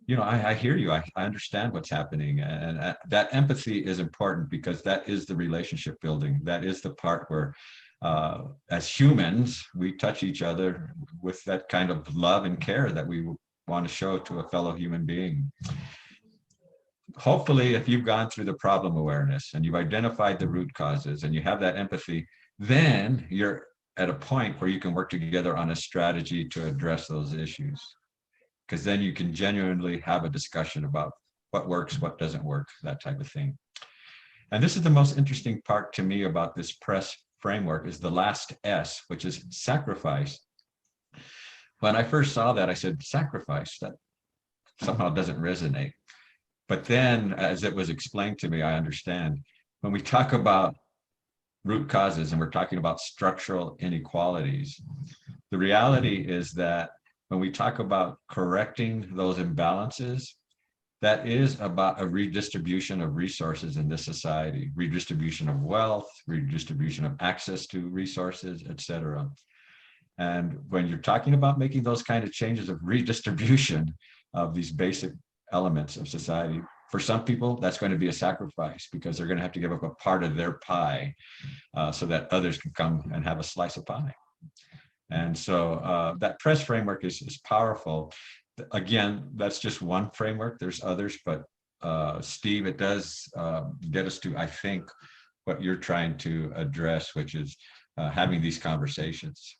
I hear you. I understand what's happening. And that empathy is important because that is the relationship building. That is the part where, as humans, we touch each other with that kind of love and care that we want to show to a fellow human being. Hopefully, if you've gone through the problem awareness and you've identified the root causes and you have that empathy, then you're at a point where you can work together on a strategy to address those issues. Because then you can genuinely have a discussion about what works, what doesn't work, that type of thing. And this is the most interesting part to me about this PRESS framework, is the last S, which is sacrifice. When I first saw that, I said, sacrifice, that somehow doesn't resonate. But then as it was explained to me, I understand. When we talk about root causes and we're talking about structural inequalities, the reality is that when we talk about correcting those imbalances, that is about a redistribution of resources in this society, redistribution of wealth, redistribution of access to resources, et cetera. And when you're talking about making those kind of changes of redistribution of these basic elements of society, for some people, that's going to be a sacrifice because they're going to have to give up a part of their pie so that others can come and have a slice of pie. And so that PRESS framework is powerful. Again, that's just one framework. There's others, but Steve, it does get us to, I think, what you're trying to address, which is having these conversations.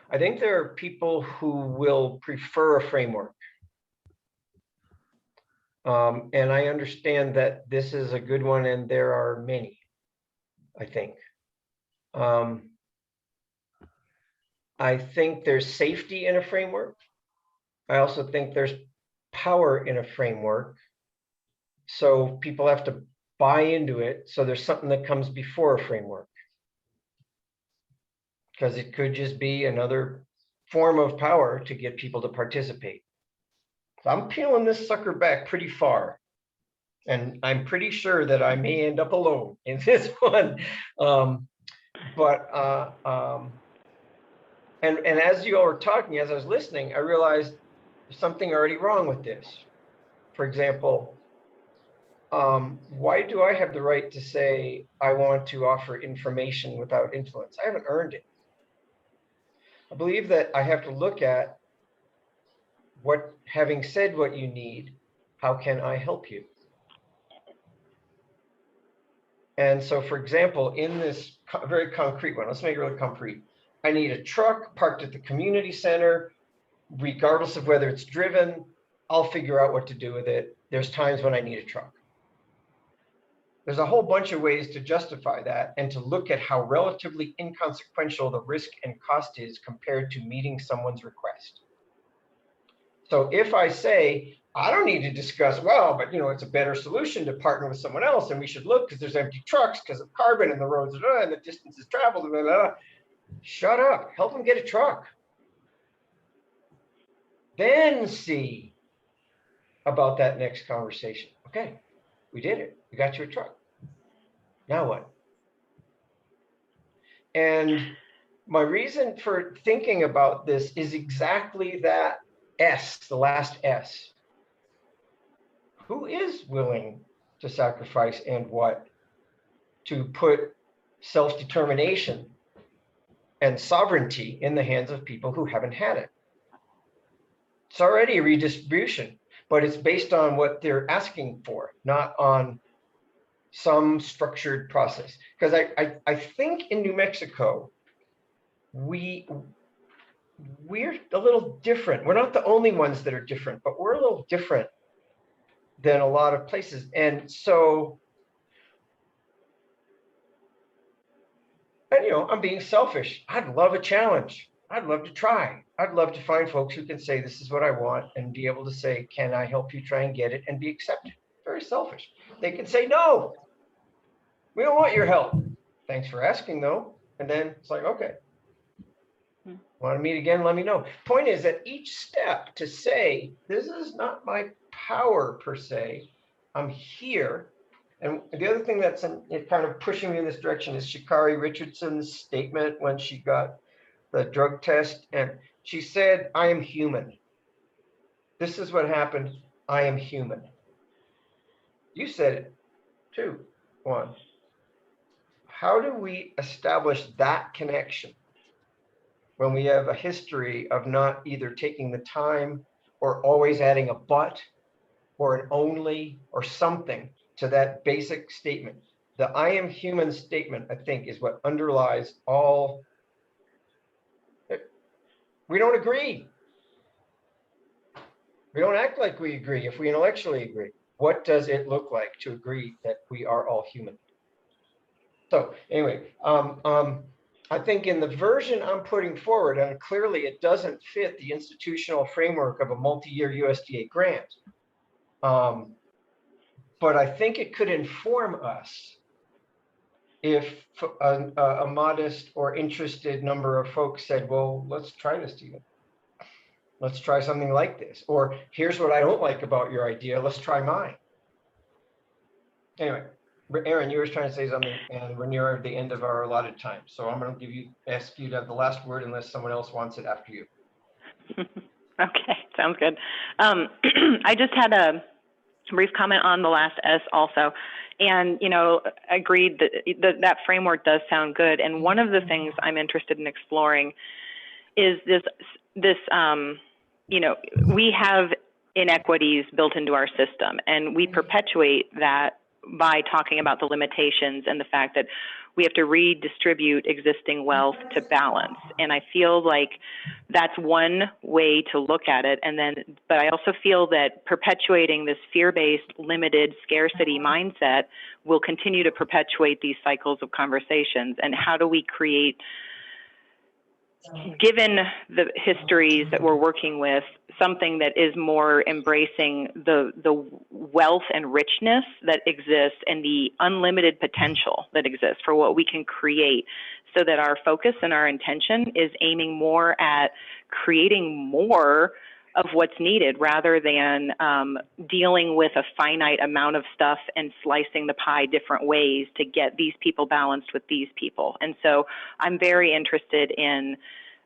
I think there are people who will prefer a framework. And I understand that this is a good one, and there are many, I think. I think there's safety in a framework. I also think there's power in a framework. So people have to buy into it. So there's something that comes before a framework. Because it could just be another form of power to get people to participate. So I'm peeling this sucker back pretty far. And I'm pretty sure that I may end up alone in this one. And as you all were talking, as I was listening, I realized there's something already wrong with this. For example, why do I have the right to say I want to offer information without influence? I haven't earned it. I believe that I have to look at what, having said what you need, how can I help you? And so, for example, in this very concrete one, let's make it really concrete. I need a truck parked at the community center, regardless of whether it's driven. I'll figure out what to do with it. There's times when I need a truck. There's a whole bunch of ways to justify that and to look at how relatively inconsequential the risk and cost is compared to meeting someone's request. So if I say, I don't need to discuss, well, but it's a better solution to partner with someone else, and we should look because there's empty trucks because of carbon and the roads and the distances traveled, blah, blah, blah. Shut up, help them get a truck. Then see about that next conversation. Okay, we did it. We got you a truck. Now what? And my reason for thinking about this is exactly that S, the last S. Who is willing to sacrifice and what to put self-determination and sovereignty in the hands of people who haven't had it? It's already a redistribution, but it's based on what they're asking for, not on some structured process. Because I think in New Mexico, we're a little different. We're not the only ones that are different, but we're a little different than a lot of places. And so, I'm being selfish. I'd love a challenge. I'd love to try. I'd love to find folks who can say, this is what I want, and be able to say, can I help you try and get it, and be accepted? Very selfish. They can say, no, we don't want your help. Thanks for asking, though. And then it's like, okay. Want to meet again? Let me know. Point is that each step to say, this is not my power per se, I'm here. And the other thing that's kind of pushing me in this direction is Sha'Carri Richardson's statement when she got the drug test. And she said, I am human. This is what happened. I am human. You said it too, Juan. How do we establish that connection when we have a history of not either taking the time or always adding a but or an only or something to that basic statement? The I am human statement, I think, is what underlies all. We don't agree. We don't act like we agree if we intellectually agree. What does it look like to agree that we are all human? So anyway, I think in the version I'm putting forward, and clearly it doesn't fit the institutional framework of a multi-year USDA grant, but I think it could inform us if a modest or interested number of folks said, well, let's try this together. Let's try something like this. Or here's what I don't like about your idea. Let's try mine. Anyway, Erin, you were trying to say something, and we're near the end of our allotted time. So I'm going to ask you to have the last word unless someone else wants it after you. Okay, sounds good. I just had a brief comment on the last S also. And, agreed that that framework does sound good. And one of the things I'm interested in exploring is this, we have inequities built into our system, and we perpetuate that by talking about the limitations and the fact that we have to redistribute existing wealth to balance. And I feel like that's one way to look at it. But I also feel that perpetuating this fear-based, limited scarcity mindset will continue to perpetuate these cycles of conversations. And how do we create given the histories that we're working with, something that is more embracing the wealth and richness that exists and the unlimited potential that exists for what we can create, so that our focus and our intention is aiming more at creating more of what's needed rather than dealing with a finite amount of stuff and slicing the pie different ways to get these people balanced with these people. And so I'm very interested in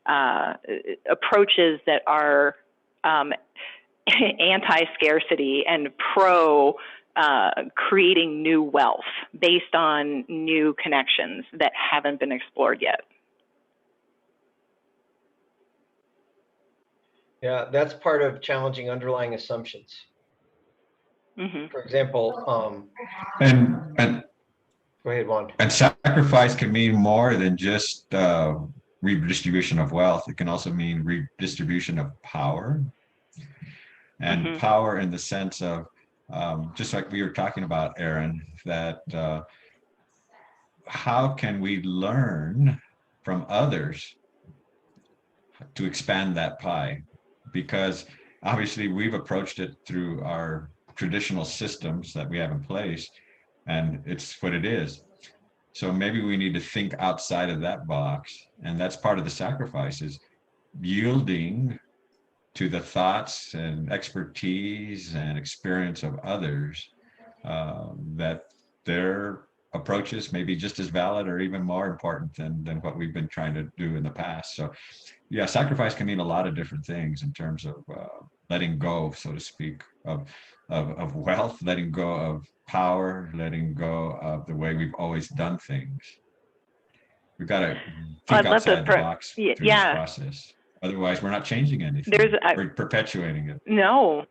approaches that are anti-scarcity and pro creating new wealth based on new connections that haven't been explored yet. Yeah, that's part of challenging underlying assumptions. For example, And go ahead, Juan. And sacrifice can mean more than just redistribution of wealth. It can also mean redistribution of power, and power in the sense of, just like we were talking about, Erin, that how can we learn from others to expand that pie? Because obviously we've approached it through our traditional systems that we have in place, and it's what it is. So maybe we need to think outside of that box, and that's part of the sacrifice, is yielding to the thoughts and expertise and experience of others, that their approaches may be just as valid or even more important than what we've been trying to do in the past. So yeah, sacrifice can mean a lot of different things in terms of letting go, so to speak, of wealth, letting go of power, letting go of the way we've always done things. We've got to think outside the box through this process. Otherwise, we're not changing anything. We're perpetuating it. No.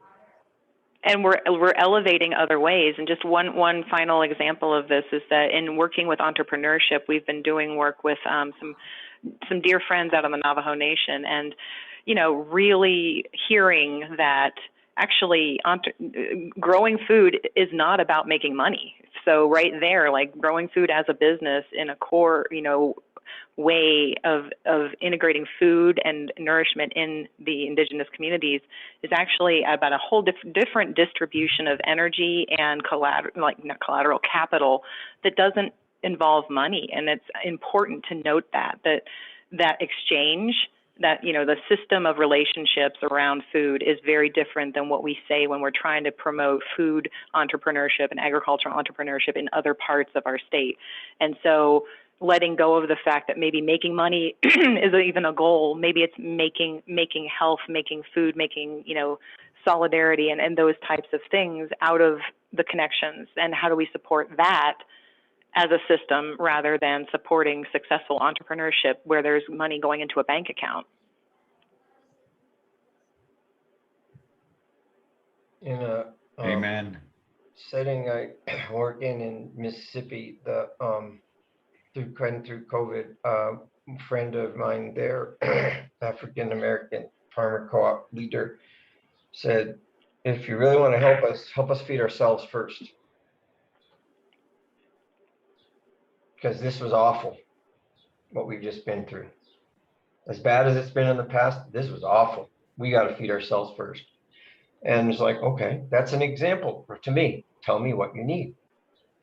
And we're elevating other ways. And just one final example of this is that in working with entrepreneurship, we've been doing work with some dear friends out on the Navajo Nation, and really hearing that actually growing food is not about making money. So right there, like growing food as a business in a core, way of integrating food and nourishment in the indigenous communities is actually about a whole different distribution of energy and collateral capital that doesn't involve money. And it's important to note that exchange, that the system of relationships around food is very different than what we say when we're trying to promote food entrepreneurship and agricultural entrepreneurship in other parts of our state. And so letting go of the fact that maybe making money isn't even a goal. Maybe it's making health, making food, making, solidarity and those types of things out of the connections. And how do we support that as a system rather than supporting successful entrepreneurship where there's money going into a bank account? In a Amen. setting I work in Mississippi, through COVID, a friend of mine there, African American farmer co-op leader, said, "If you really want to help us feed ourselves first, because this was awful, what we've just been through. As bad as it's been in the past, this was awful. We got to feed ourselves first." And it's like, okay, that's an example to me. Tell me what you need.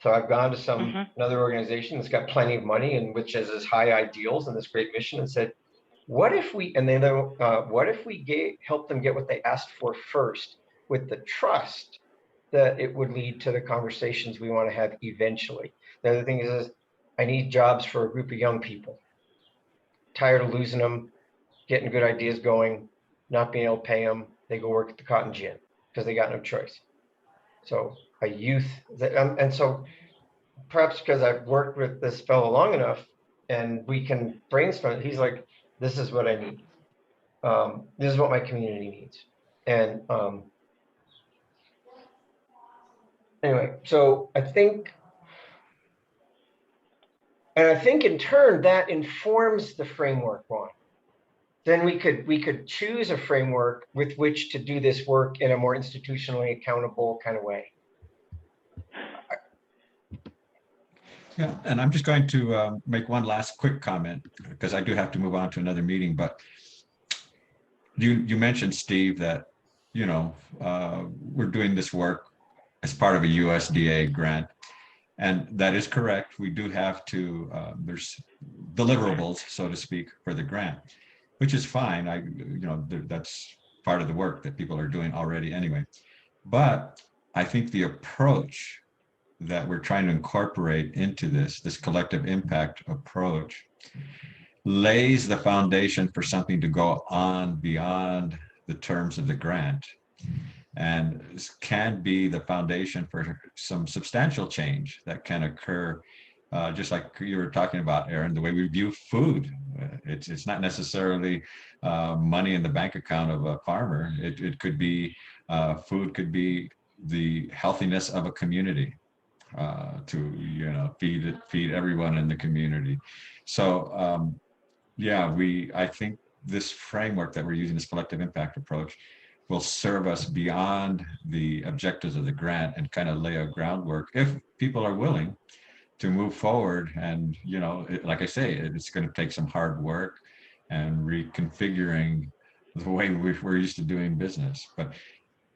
So I've gone to another organization that's got plenty of money and which has this high ideals and this great mission, and said, what if we help them get what they asked for first, with the trust that it would lead to the conversations we want to have eventually. The other thing is I need jobs for a group of young people. Tired of losing them, getting good ideas going, not being able to pay them. They go work at the cotton gin because they got no choice. So a youth, and so perhaps because I've worked with this fellow long enough and we can brainstorm, he's like, this is what I need. This is what my community needs. And anyway, so I think in turn that informs the framework one. Then we could choose a framework with which to do this work in a more institutionally accountable kind of way. Yeah, and I'm just going to make one last quick comment because I do have to move on to another meeting, but you mentioned, Steve, that, we're doing this work as part of a USDA grant. And that is correct. We do have to, there's deliverables, so to speak, for the grant, which is fine. That's part of the work that people are doing already anyway. But I think the approach that we're trying to incorporate into this collective impact approach lays the foundation for something to go on beyond the terms of the grant, and can be the foundation for some substantial change that can occur, just like you were talking about, Erin, the way we view food. It's not necessarily money in the bank account of a farmer. It could be, food could be the healthiness of a community, to feed everyone in the community. So I think this framework that we're using, this collective impact approach, will serve us beyond the objectives of the grant and kind of lay a groundwork if people are willing to move forward. And like I say, it's going to take some hard work and reconfiguring the way we're used to doing business. But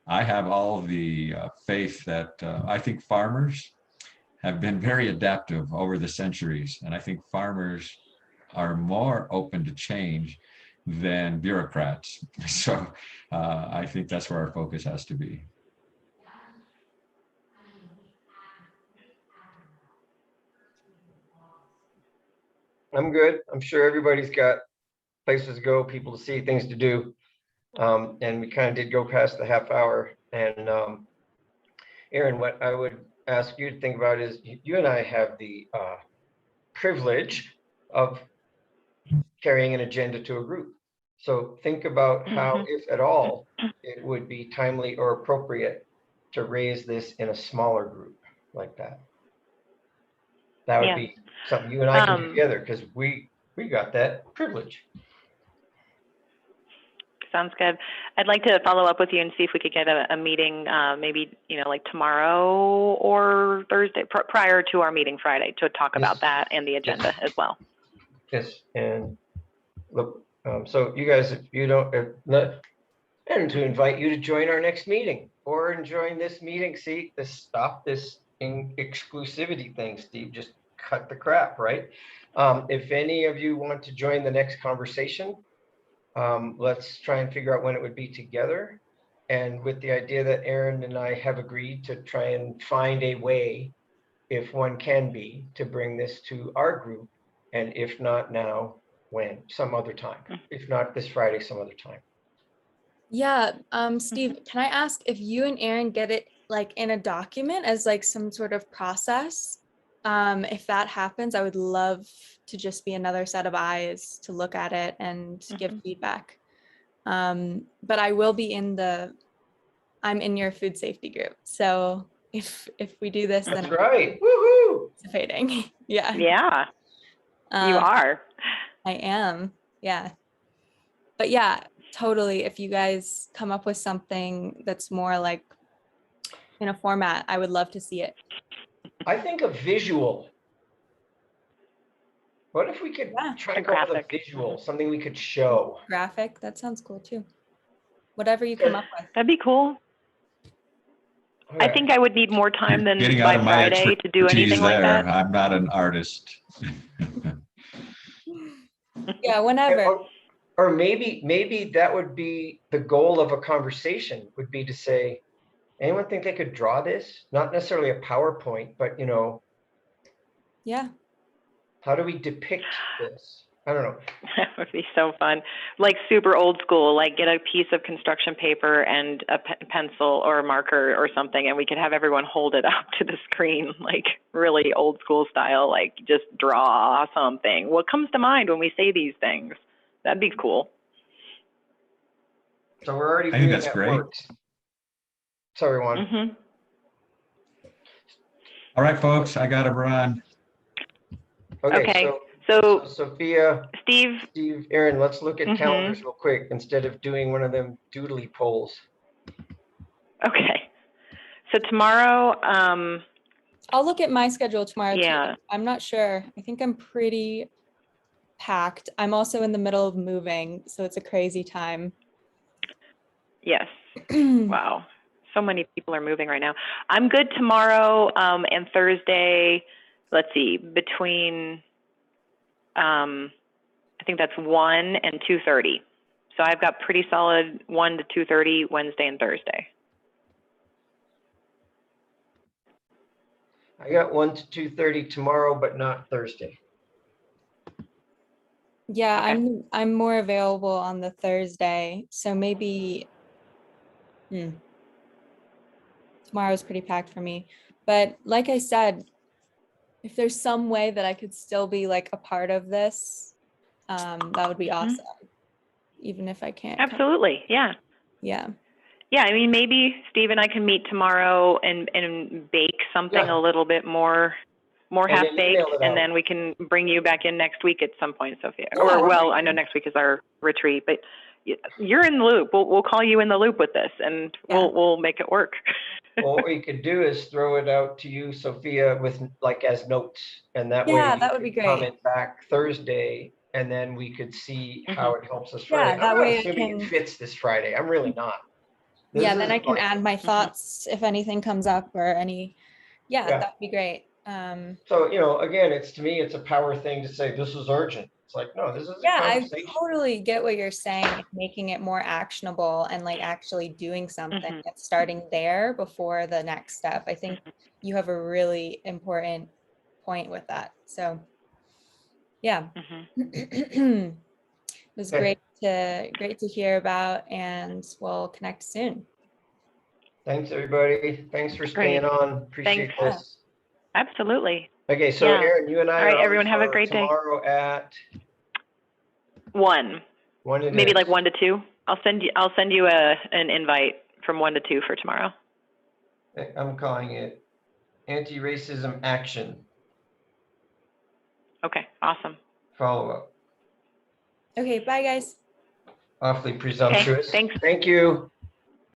I have all the faith that I think farmers have been very adaptive over the centuries, and I think farmers are more open to change than bureaucrats. So I think that's where our focus has to be. I'm good. I'm sure everybody's got places to go, people to see, things to do. And we kind of did go past the half hour. And Erin, what I would ask you to think about is you and I have the privilege of carrying an agenda to a group. So think about how, if at all, it would be timely or appropriate to raise this in a smaller group like that. That would be something you and I can do together, because we got that privilege. Sounds good. I'd like to follow up with you and see if we could get a meeting, maybe, like tomorrow or Thursday, prior to our meeting Friday, to talk about that and the agenda as well. Yes, and look, so you guys, if you don't, and to invite you to join our next meeting or join this meeting. See, stop this exclusivity thing, Steve. Just cut the crap, right? If any of you want to join the next conversation, let's try and figure out when it would be together. And with the idea that Erin and I have agreed to try and find a way, if one can be, to bring this to our group. And if not now, when? Some other time. If not this Friday, some other time. Yeah, Steve, can I ask if you and Erin get it like in a document as like some sort of process? If that happens, I would love to just be another set of eyes to look at it and give feedback. But I will be I'm in your food safety group. So if we do this, That's then right. Woohoo! Participating. Yeah. Yeah, you are. I am. Yeah. But yeah, totally. If you guys come up with something that's more like in a format, I would love to see it. I think a visual. What if we could try to come up with a visual, something we could show? Graphic, that sounds cool too. Whatever you come up with. That'd be cool. Okay. I think I would need more time than Getting out by of my Friday to do anything like that. I'm not an artist. Yeah, whenever. Or maybe that would be the goal of a conversation, would be to say, anyone think they could draw this? Not necessarily a PowerPoint, but Yeah. how do we depict this? I don't know. That would be so fun. Like super old school, like get a piece of construction paper and a pencil or a marker or something, and we could have everyone hold it up to the screen, like really old school style, like just draw something. What comes to mind when we say these things? That'd be cool. So we're already I think doing that's that great. work. Sorry, Juan. All right, folks, I got to run. Okay. So Sophia, Steve, Erin, let's look at calendars real quick instead of doing one of them doodly polls. Okay. So tomorrow, I'll look at my schedule tomorrow Yeah. too. I'm not sure. I think I'm pretty packed. I'm also in the middle of moving, so it's a crazy time. Yes. Wow. So many people are moving right now. I'm good tomorrow and Thursday. Let's see, between I think that's 1 and 2:30. So I've got pretty solid 1 to 2:30 Wednesday and Thursday. I got 1 to 2:30 tomorrow, but not Thursday. Yeah, Okay. I'm more available on the Thursday, so maybe tomorrow's pretty packed for me. But like I said, if there's some way that I could still be like a part of this, that would be awesome. Even if I can't come. Absolutely. Yeah. Yeah. Yeah. I mean, maybe Steve and I can meet tomorrow and bake something Yeah. a little bit more And half then baked, email it and out. then we can bring you back in next week at some point, Sophia. Yeah, Or that'd well, be I know great. next week is our retreat, but you're in the loop. We'll call you in the loop with this, and Yeah. we'll make it work. Well, what we could do is throw it out to you, Sophia, with like as notes, and that way Yeah, you that would be could great. comment back Thursday, and then we could see how it helps us Yeah, Friday. I'm that not way I assuming it can- fits this Friday. I'm really not. This Yeah, then is I can like- add my thoughts if anything comes up or any, yeah, Yeah. that'd be great. So, again, to me, it's a power thing to say this is urgent. It's like, no, this is a Yeah, I conversation. totally get what you're saying, like, making it more actionable and like actually doing something and starting there before the next step. I think you have a really important point with that. So, yeah. It was Okay. great to hear about, and we'll connect soon. Thanks, everybody. Thanks for staying on. Appreciate Thanks. this. Absolutely. Okay, so Yeah. Erin, you and I All right, are on everyone, have a for great day. tomorrow at 1, 1 it maybe is. like 1 to 2. I'll send you an invite from 1 to 2 for tomorrow. I'm calling it anti-racism action Okay, awesome. follow-up. Okay, bye guys. Awfully presumptuous. thanks. Thank you.